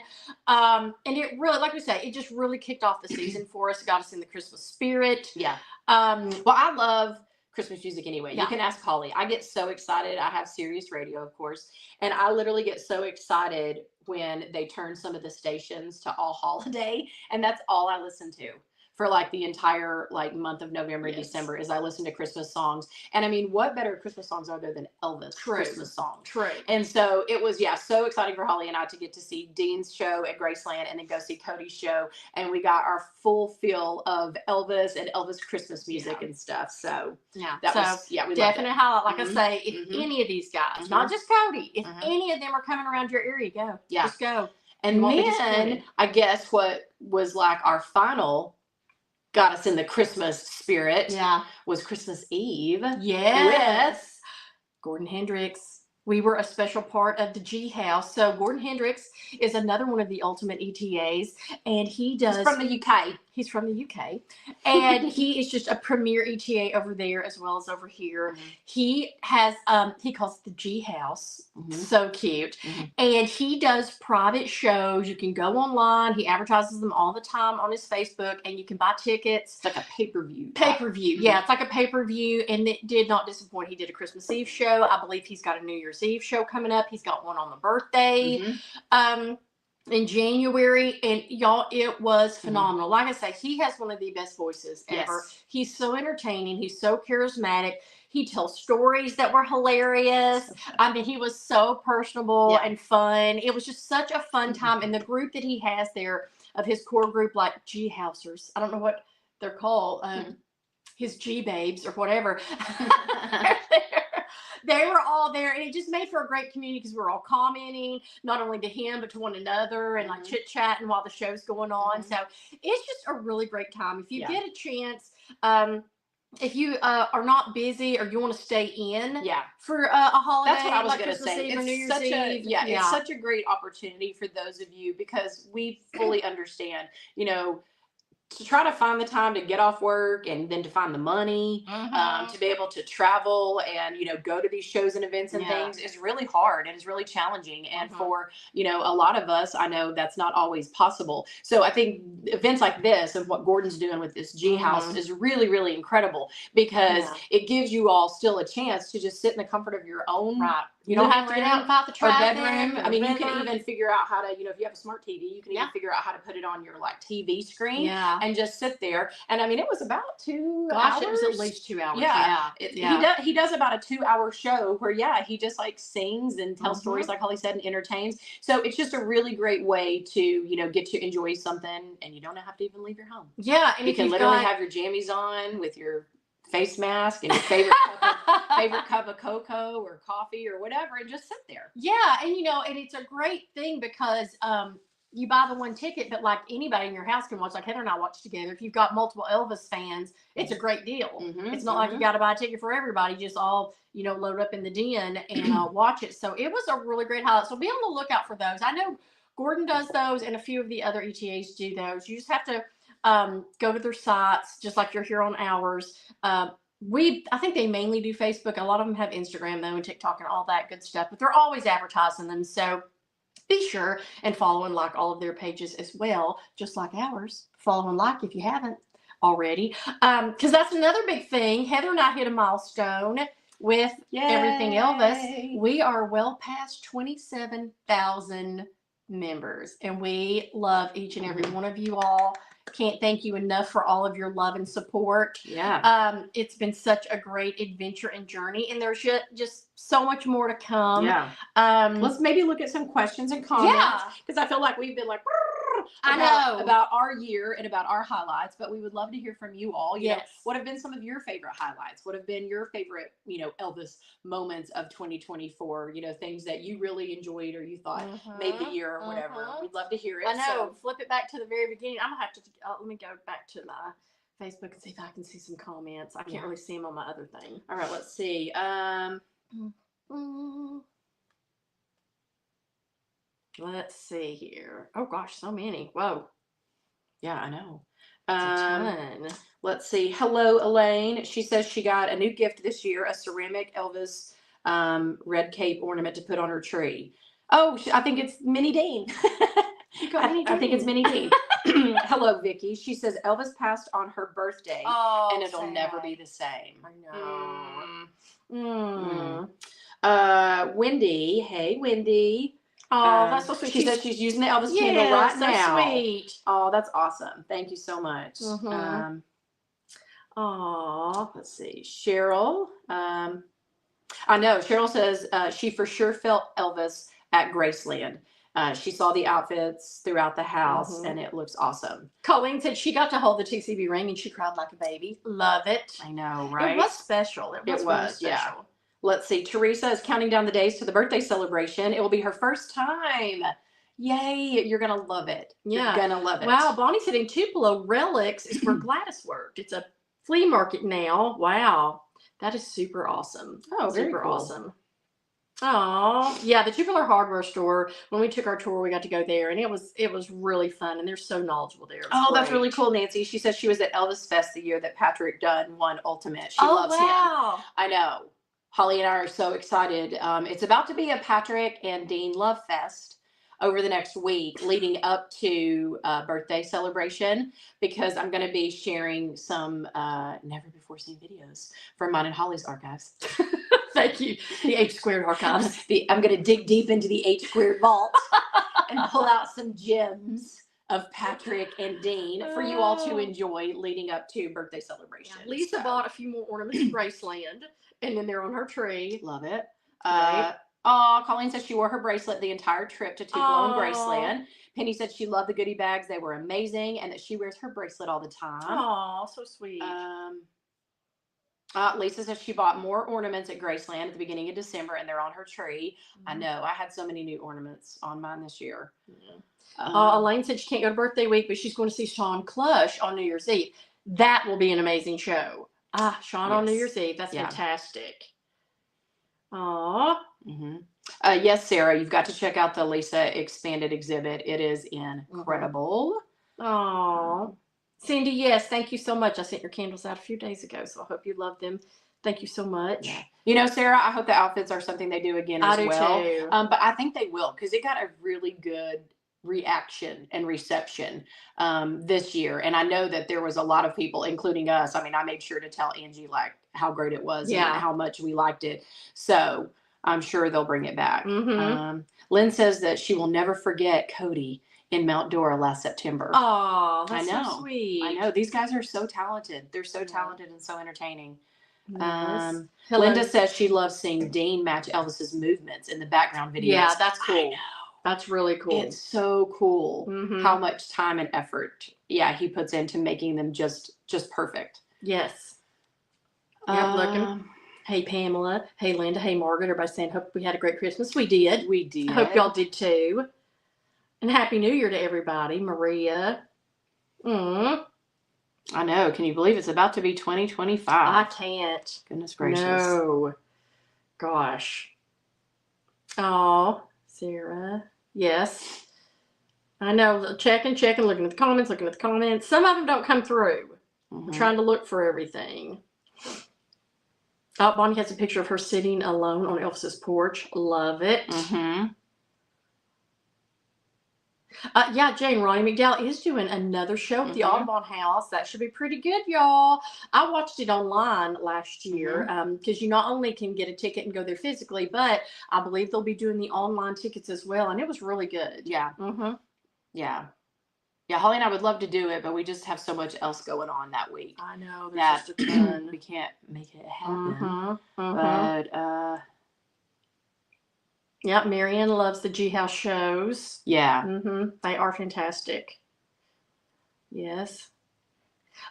And it really, like we say, it just really kicked off the season for us. Got us in the Christmas spirit. Yeah. Well, I love Christmas music anyway. Yeah. You can ask Holly. I get so excited. I have Sirius Radio, of course, and I literally get so excited when they turn some of the stations to all holiday, and that's all I listen to for like the entire month of November, December, is I listen to Christmas songs. And I mean, what better Christmas songs are there than Elvis Christmas songs? True. And so it was, so exciting for Holly and I to get to see Dean's show at Graceland and then go see Cody's show. And we got our full feel of Elvis and Elvis Christmas music and stuff. So that was, we definite highlight. Like I say, if Mhm. any of these guys, not just Cody, if any of them are coming around your area, go. Yeah. Just go. And You won't be then disappointed. I guess what was like our final got us in the Christmas spirit was Christmas Eve. Yes. Gordon Hendricks. We were a special part of the G House. So Gordon Hendricks is another one of the ultimate ETAs, and he does. He's from the UK. He's from the UK, and he is just a premier ETA over there as well as over here. He has he calls it the G House. So cute. And he does private shows. You can go online. He advertises them all the time on his Facebook, and you can buy tickets. It's like a pay-per-view. Pay-per-view. Yeah, it's like a payper-view, and it did not disappoint. He did a Christmas Eve show. I believe he's got a New Year's Eve show coming up. He's got one on the birthday. In January, and y'all, it was phenomenal. Like I say, he has one of the best voices ever. He's so entertaining. He's so charismatic. He tells stories that were hilarious. I mean, he was so personable and fun. It was just such a fun time. And the group that he has there of his core group, like G Housers, I don't know what they're called, his G Babes or whatever. They were all there, and it just made for a great community because we were all commenting, not only to him, but to one another, and like chit-chatting while the show's going on. So it's just a really great time. If you get a chance, if you are not busy or you want to stay in for a holiday, that's what I was like going to say. Eve or New Year's Eve. It's such a great opportunity for those of you, because we fully understand, you know, to try to find the time to get off work and then to find the money to be able to travel and, you know, go to these shows and events and things is really hard and is really challenging. And for, you know, a lot of us, I know that's not always possible. So I think events like this and what Gordon's doing with this G House is really, really incredible, because it gives you all still a chance to just sit in the comfort of your own. You don't have to get out about the traffic, or bedroom. I mean, river. you can even figure out how to, you know, if you have a smart TV, you can even figure out how to put it on your like TV screen and just sit there. And I mean, it was about 2 hours. It was at least 2 hours. He does about a 2-hour show where, he just like sings and tells stories, like Holly said, and entertains. So it's just a really great way to, you know, get to enjoy something, and you don't have to even leave your home. Yeah. And you can literally have your jammies on with your face mask and your favorite cup of cocoa or coffee or whatever, and just sit there. Yeah, and you know, and it's a great thing because you buy the one ticket, but like anybody in your house can watch. Like Heather and I watch together. If you've got multiple Elvis fans, it's a great deal. It's not like you got to buy a ticket for everybody. Just all, you know, load up in the den and watch it. So it was a really great highlight. So be on the lookout for those. I know Gordon does those, and a few of the other ETAs do those. You just have to go to their sites, just like you're here on ours. I think they mainly do Facebook. A lot of them have Instagram though, and TikTok and all that good stuff, but they're always advertising them. So be sure and follow and like all of their pages as well, just like ours. Follow and like if you haven't already. Because that's another big thing. Heather and I hit a milestone with Everything Elvis. We are well past 27,000 members, and we love each and every one of you all. Can't thank you enough for all of your love and support. It's been such a great adventure and journey, and there's just so much more to come. Let's maybe look at some questions and comments, because I feel like we've been like about our year and about our highlights, but we would love to hear from you all. You know, what have been some of your favorite highlights? What have been your favorite, you know, Elvis moments of 2024? You know, things that you really enjoyed or you thought made the year or whatever. We'd love to hear it. I know. So flip it back to the very beginning. I'm gonna have to let me go back to my Facebook and see if I can see some comments. I can't really see them on my other thing. All right, let's see. Let's see here. Oh gosh, so many. Whoa. Yeah, I know. That's a ton. Let's see. Hello, Elaine. She says she got a new gift this year, a ceramic Elvis red cape ornament to put on her tree. Oh, I think it's Minnie Dean. I think it's Minnie Dean. Hello, Vicky. She says Elvis passed on her birthday, and it'll never be the same. I know. Wendy. Hey, Wendy. Oh, that's so sweet. She says she's using the Elvis candle right now. Sweet. Oh, that's awesome. Thank you so much. Let's see. Cheryl. I know. Cheryl says she for sure felt Elvis at Graceland. She saw the outfits throughout the house, and it looks awesome. Colleen said she got to hold the TCB ring, and she cried like a baby. Love it. I know, right? It was special. It was really special. Yeah. Let's see. Teresa is counting down the days to the birthday celebration. It will be her first time. Yay. You're going to love it. Yeah. You're going to love it. Wow. Bonnie said in Tupelo, Relics is where Gladys worked. It's a flea market now. Wow. That is super awesome. Oh, very super cool. awesome. Oh, yeah, the Tubular Hardware store. When we took our tour, we got to go there, and it was really fun, and they're so knowledgeable there. It was Oh, that's great. really cool, Nancy. She says she was at Elvis Fest the year that Patrick Dunn won Ultimate. She Oh, loves him. wow. I know. Holly and I are so excited. It's about to be a Patrick and Dean Love Fest over the next week, leading up to birthday celebration, because I'm going to be sharing some never before seen videos from mine and Holly's archives. Thank you. The H squared archives. I'm going to dig deep into the H squared vault and pull out some gems of Patrick and Dean for you all to enjoy leading up to birthday celebration. Yeah, Lisa bought a few more ornaments in Graceland, and then they're on her tree. Love it. Right. Colleen said she wore her bracelet the entire trip to Tupelo and Graceland. Penny said she loved the goodie bags. They were amazing, and that she wears her bracelet all the time. Oh, so sweet. Lisa says she bought more ornaments at Graceland at the beginning of December, and they're on her tree. I know. I had so many new ornaments on mine this year. Elaine said she can't go to birthday week, but she's going to see Sean Clush on New Year's Eve. That will be an amazing show. Sean on New Year's Eve. That's fantastic. Aw. Yes, Sarah, you've got to check out the Lisa expanded exhibit. It is incredible. Aw. Cindy, yes, thank you so much. I sent your candles out a few days ago, so I hope you love them. Thank you so much. Yeah. You know, Sarah, I hope the outfits are something they do again as well. Too. But I think they will, because it got a really good reaction and reception this year. And I know that there was a lot of people, including us. I mean, I made sure to tell Angie like how great it was and how much we liked it. So I'm sure they'll bring it back. Lynn says that she will never forget Cody in Mount Dora last September. Oh, that's so sweet. I know. These guys are so talented. They're so talented and so entertaining. Yes. Linda says she loves seeing Dean match Elvis's movements in the background videos. Yeah, that's cool. That's really cool. It's so cool how much time and effort, he puts into making them just perfect. Yes. Yep, looking. Hey, Pamela. Hey, Linda. Hey, Margaret. Everybody saying, hope we had a great Christmas. We did. We did. I hope y'all did too. And Happy New Year to everybody. Maria. I know. Can you believe it's about to be 2025? I can't. Goodness gracious. No. Gosh. Oh, Sarah. Yes. I know. Checking, looking at the comments. Some of them don't come through. I'm trying to look for everything. Oh, Bonnie has a picture of her sitting alone on Elvis's porch. Love it. Yeah, Jane, Ronnie McDowell is doing another show at the Audubon House. That should be pretty good, y'all. I watched it online last year because you not only can get a ticket and go there physically, but I believe they'll be doing the online tickets as well, and it was really good. Yeah. Yeah, Holly and I would love to do it, but we just have so much else going on that week. I know. There's just a ton. We can't make it happen. But, yeah, Marianne loves the G House shows. Yeah. They are fantastic. Yes.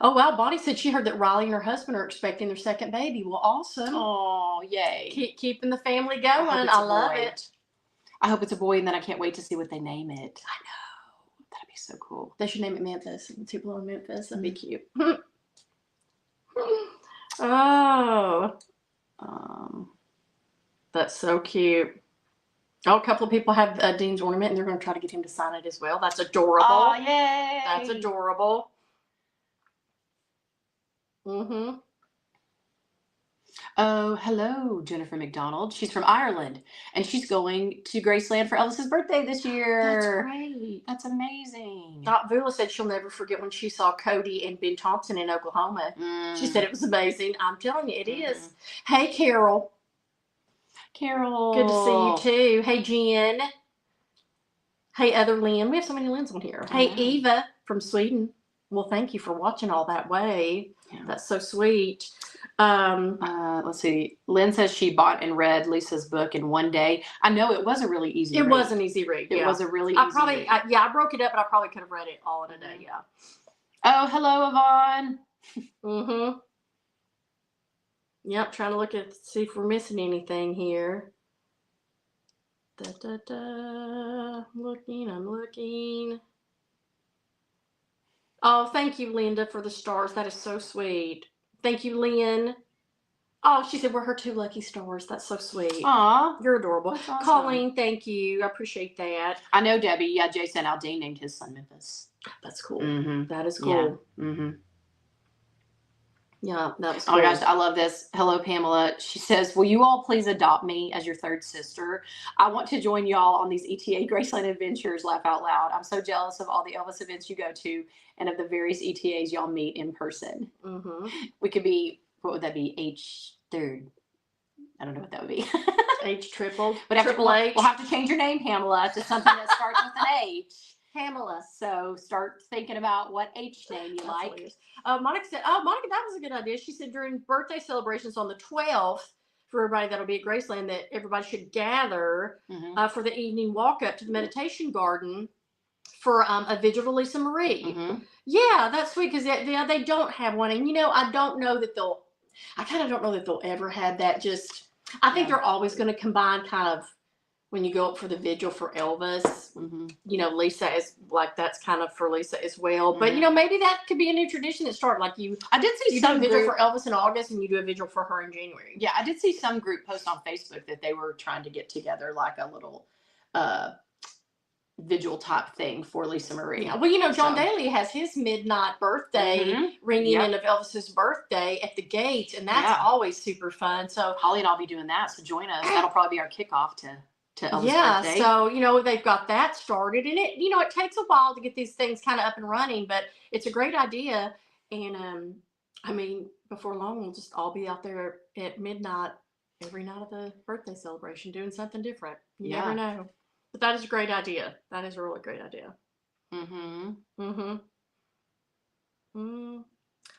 Oh, wow. Bonnie said she heard that Riley and her husband are expecting their second baby. Well, awesome. Oh, yay. Keeping the family going. I love it. I hope it's a boy, and then I can't wait to see what they name it. I know. That'd be so cool. They should name it Memphis. Tupelo in Memphis. That'd be cute. Oh. That's so cute. Oh, a couple of people have Dean's ornament, and they're going to try to get him to sign it as well. That's adorable. Oh, yay. That's adorable. Oh, hello, Jennifer McDonald. She's from Ireland, and she's going to Graceland for Elvis's birthday this year. That's great. That's amazing. Vula said she'll never forget when she saw Cody and Ben Thompson in Oklahoma. She said it was amazing. I'm telling you, it is. Hey, Carol. Carol. Good to see you, too. Hey, Jen. Hey, other Lynn. We have so many Lynns on here. Hey, Eva from Sweden. Well, thank you for watching all that way. Yeah. That's so sweet. Let's see. Lynn says she bought and read Lisa's book in one day. I know it was a really easy read. It was an easy read. It was a really easy read. I broke it up, but I probably could have read it all in a day. Yeah. Oh, hello, Yvonne. Yep, trying to look at, see if we're missing anything here. I'm looking. Oh, thank you, Linda, for the stars. That is so sweet. Thank you, Lynn. Oh, she said we're her 2 lucky stars. That's so sweet. Aw, You're adorable. that's awesome. Colleen, thank you. I appreciate that. I know Debbie. Yeah, Jason Aldean named his son Memphis. That's cool. Mm-hmm. That is cool. Yeah. Mm-hmm. Yeah, that was cool. Oh my gosh, I love this. Hello, Pamela. She says, will you all please adopt me as your third sister? I want to join y'all on these ETA Graceland adventures, laugh out loud. I'm so jealous of all the Elvis events you go to and of the various ETAs y'all meet in person. Mm-hmm. We could be, what would that be? H third. I don't know what that would be. H tripled. But Triple H. We'll have to change your name, Pamela, to something that starts with an H. Pamela. So start thinking about what H name you like. Hilarious. Monica said, Monica, that was a good idea. She said during birthday celebrations on the 12th, for everybody that'll be at Graceland, that everybody should gather for the evening walk up to the meditation garden for a vigil to Lisa Marie. Mm-hmm. Yeah, that's sweet because they don't have one. And, I don't know that I kind of don't know that they'll ever have that. I think they're always going to combine kind of when you go up for the vigil for Elvis, Lisa is like, that's kind of for Lisa as well. But, maybe that could be a new tradition that started. Like I did see some vigil for Elvis in August and you do a vigil for her in January. Yeah, I did see some group post on Facebook that they were trying to get together like a little vigil type thing for Lisa Marie. Yeah. Well, John Daly has his midnight birthday ringing in of Elvis's birthday at the gate, and that's always super fun. So Holly and I'll be doing that. So join us. That'll probably be our kickoff to Elvis' birthday. So they've got that started, and it takes a while to get these things kind of up and running, but it's a great idea. And before long we'll just all be out there at midnight every night of the birthday celebration doing something different. You never know. But that is a great idea. That is a really great idea.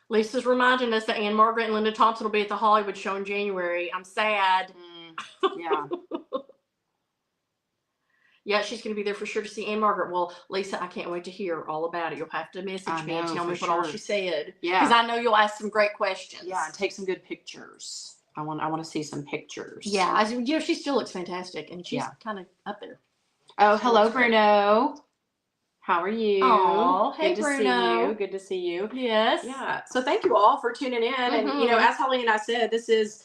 Lisa's reminding us that Ann Margaret and Linda Thompson will be at the Hollywood show in January. I'm sad. Yeah. Yeah, she's going to be there for sure to see Ann Margaret. Well, Lisa, I can't wait to hear all about it. You'll have to message me and tell me what all she said. Yeah. Because I know you'll ask some great questions. Yeah, and take some good pictures. I want to see some pictures. Yeah, she still looks fantastic, and she's kind of up there. Oh, hello, Bruno. How are you? Oh, hey, Good to Bruno. see you. Good to see you. Yes. Yeah. So thank you all for tuning in. And, as Holly and I said, this is,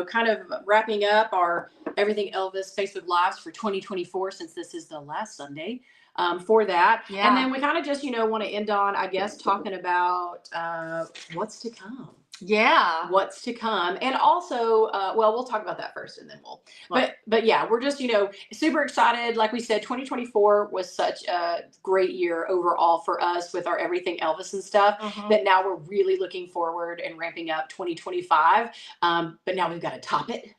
kind of wrapping up our Everything Elvis Facebook Lives for 2024, since this is the last Sunday for that. Yeah. And then we kind of just, want to end on, I guess, talking about what's to come. Yeah. What's to come. And also, we'll talk about that first and then but yeah, we're just, super excited. Like we said, 2024 was such a great year overall for us with our Everything Elvis and stuff that now we're really looking forward and ramping up 2025. But now we've got to top it.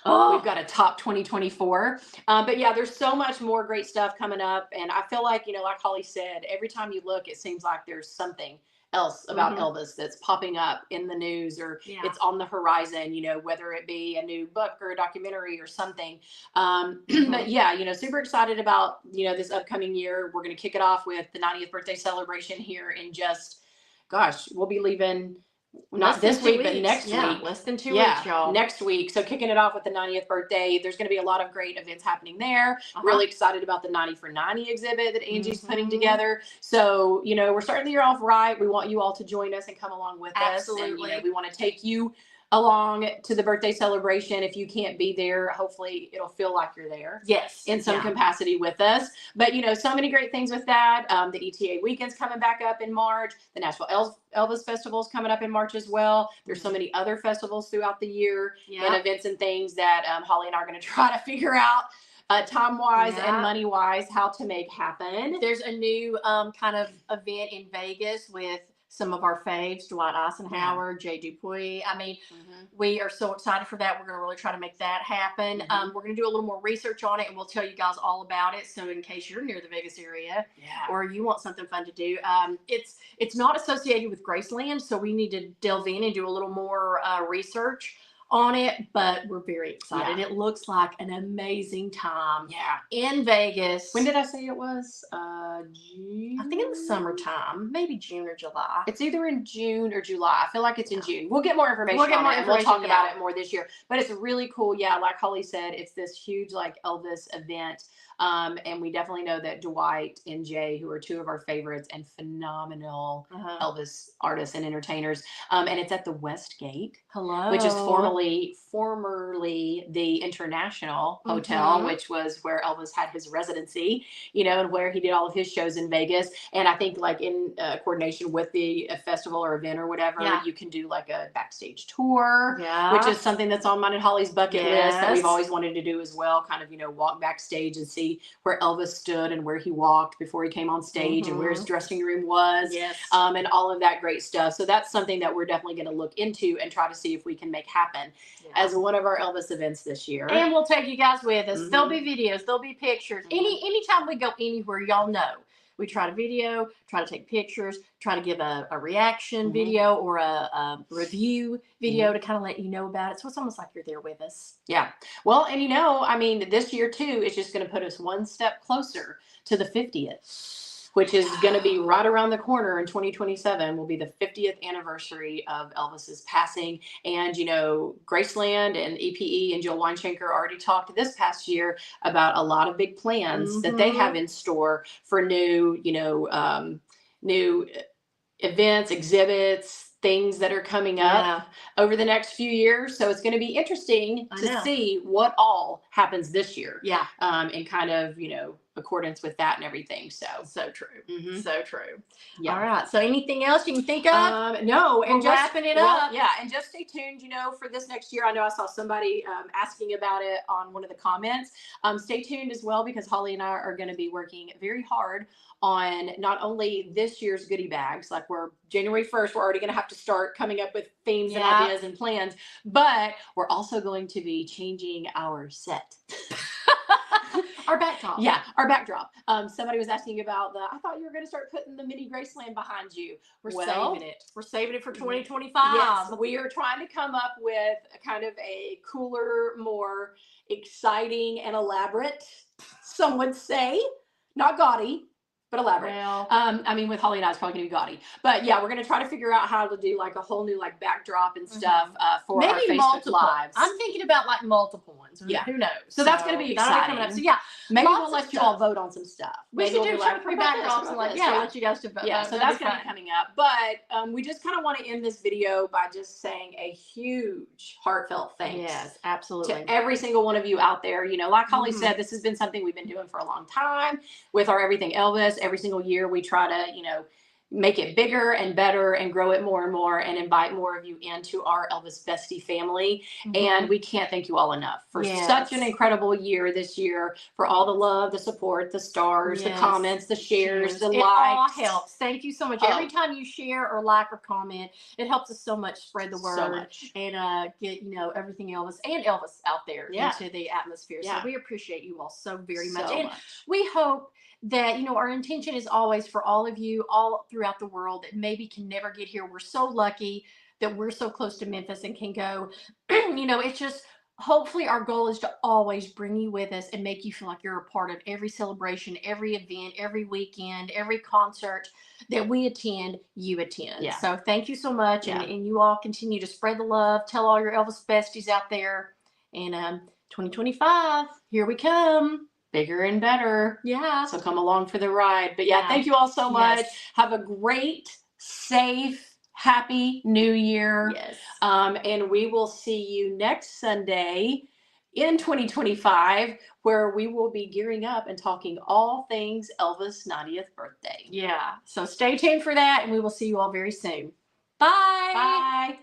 We've got a top 2024. But yeah, there's so much more great stuff coming up. And I feel like, like Holly said, every time you look, it seems like there's something else about Elvis that's popping up in the news or it's on the horizon, whether it be a new book or a documentary or something. But yeah, super excited about, this upcoming year. We're going to kick it off with the 90th birthday celebration here in we'll be leaving not this week, but next week. Less than 2 weeks, y'all. Next week. So kicking it off with the 90th birthday. There's going to be a lot of great events happening there. Really excited about the 90 for 90 exhibit that Angie's putting together. So, we're starting the year off right. We want you all to join us and come along with us. And, we want to take you along to the birthday celebration. If you can't be there, hopefully it'll feel like you're there. Yes. In some capacity with us. But, so many great things with that. The ETA weekend's coming back up in March. The Nashville Elvis Festival's coming up in March as well. There's so many other festivals throughout the year and events and things that Holly and I are going to try to figure out time-wise and money-wise how to make happen. There's a new kind of event in Vegas with some of our faves, Dwight Eisenhower, Jay Dupuis. We are so excited for that. We're going to really try to make that happen. We're going to do a little more research on it, and we'll tell you guys all about it. So in case you're near the Vegas area or you want something fun to do, it's not associated with Graceland, so we need to delve in and do a little more research on it, but we're very excited. It looks like an amazing time in Vegas. When did I say it was? June? I think in the summertime, maybe June or July. It's either in June or July. I feel like it's in June. We'll get more information on it. We'll talk about it more this year. But it's really cool. Yeah, like Holly said, it's this huge Elvis event. And we definitely know that Dwight and Jay, who are two of our favorites and phenomenal Elvis artists and entertainers, and it's at the West Gate, which is formerly actually formerly the International Hotel, Mhm. which was where Elvis had his residency, and where he did all of his shows in Vegas. And I think like in coordination with the festival or event or whatever, Yeah. you can do like a backstage tour, Yeah. which is something that's on mine and Holly's bucket list that we've Yes. always wanted to do as well. Kind of, walk backstage and see where Elvis stood and where he walked before he came on stage and where his dressing room was. Yes. And all of that great stuff. So that's something that we're definitely going to look into and try to see if we can make happen as one of our Elvis events this year. And we'll take you guys with us. Mhm. There'll be videos, there'll be pictures. Anytime we go anywhere, y'all know. We try to video, try to take pictures, try to give a reaction video or a review video to kind of let you know about it. So it's almost like you're there with us. Yeah. Well, and I mean, this year too is just going to put us one step closer to the 50th, which is going to be right around the corner in 2027 will be the 50th anniversary of Elvis's passing. And, Graceland and EPE and Jill Weinschenker already talked this past year about a lot of big plans that they have in store for new events, exhibits, things that are coming up over the next few years. So it's going to be interesting to see what all happens this year. Yeah. In kind of, accordance with that and everything. So true. Mhm. So true. Yeah. All right. So anything else you can think of? No, and We're wrapping it up. Yeah, and just stay tuned. For this next year, I know I saw somebody asking about it on one of the comments. Stay tuned as well because Holly and I are going to be working very hard on not only this year's goodie bags, like we're January 1st, we're already going to have to start coming up with themes and ideas and plans, but we're also going to be changing our set. Our backdrop. Yeah, our backdrop. Somebody was asking about I thought you were going to start putting the mini Graceland behind you. We're saving it. We're saving it for 2025. Yes, we are trying to come up with kind of a cooler, more exciting and elaborate, some would say, not gaudy, but elaborate. Well, I mean, with Holly and I, it's probably going to be gaudy. But yeah, we're going to try to figure out how to do like a whole new like backdrop and stuff for our maybe Facebook multiple Lives. I'm thinking about like multiple ones. Yeah. Who knows? So that's going to be that'll exciting. coming up. So yeah, Maybe lots we'll of let you stuff. all vote on some stuff. We Maybe should we'll do be some like, free "What about this? backdrops What and about like, this?" let you guys to vote. Yeah, so that's going to be coming up. But we just kind of want to end this video by just saying a huge heartfelt thanks. Yes, absolutely. To every single one of you out there. Like Holly said, this has been something we've been doing for a long time with our Everything Elvis. Every single year we try to, make it bigger and better and grow it more and more and invite more of you into our Elvis Bestie family. And we can't thank you all enough for such an incredible year this year, for all the love, the support, the stars, the comments, the shares, the likes. It all helps. Thank you so much. Every time you share or like or comment, it helps us so much spread the word and get, everything Elvis and Elvis out there into the atmosphere. So we appreciate you all so very much. And we hope that, our intention is always for all of you all throughout the world that maybe can never get here. We're so lucky that we're so close to Memphis and can go. It's just hopefully our goal is to always bring you with us and make you feel like you're a part of every celebration, every event, every weekend, every concert that we attend, you attend. Yeah. So thank you so much. And you all continue to spread the love. Tell all your Elvis besties out there. And 2025, here we come. Bigger and better. Yeah. So come along for the ride. But thank you all so much. Have a great, safe, happy New Year. Yes. And we will see you next Sunday in 2025, where we will be gearing up and talking all things Elvis' 90th birthday. Yeah. So stay tuned for that, and we will see you all very soon. Bye. Bye.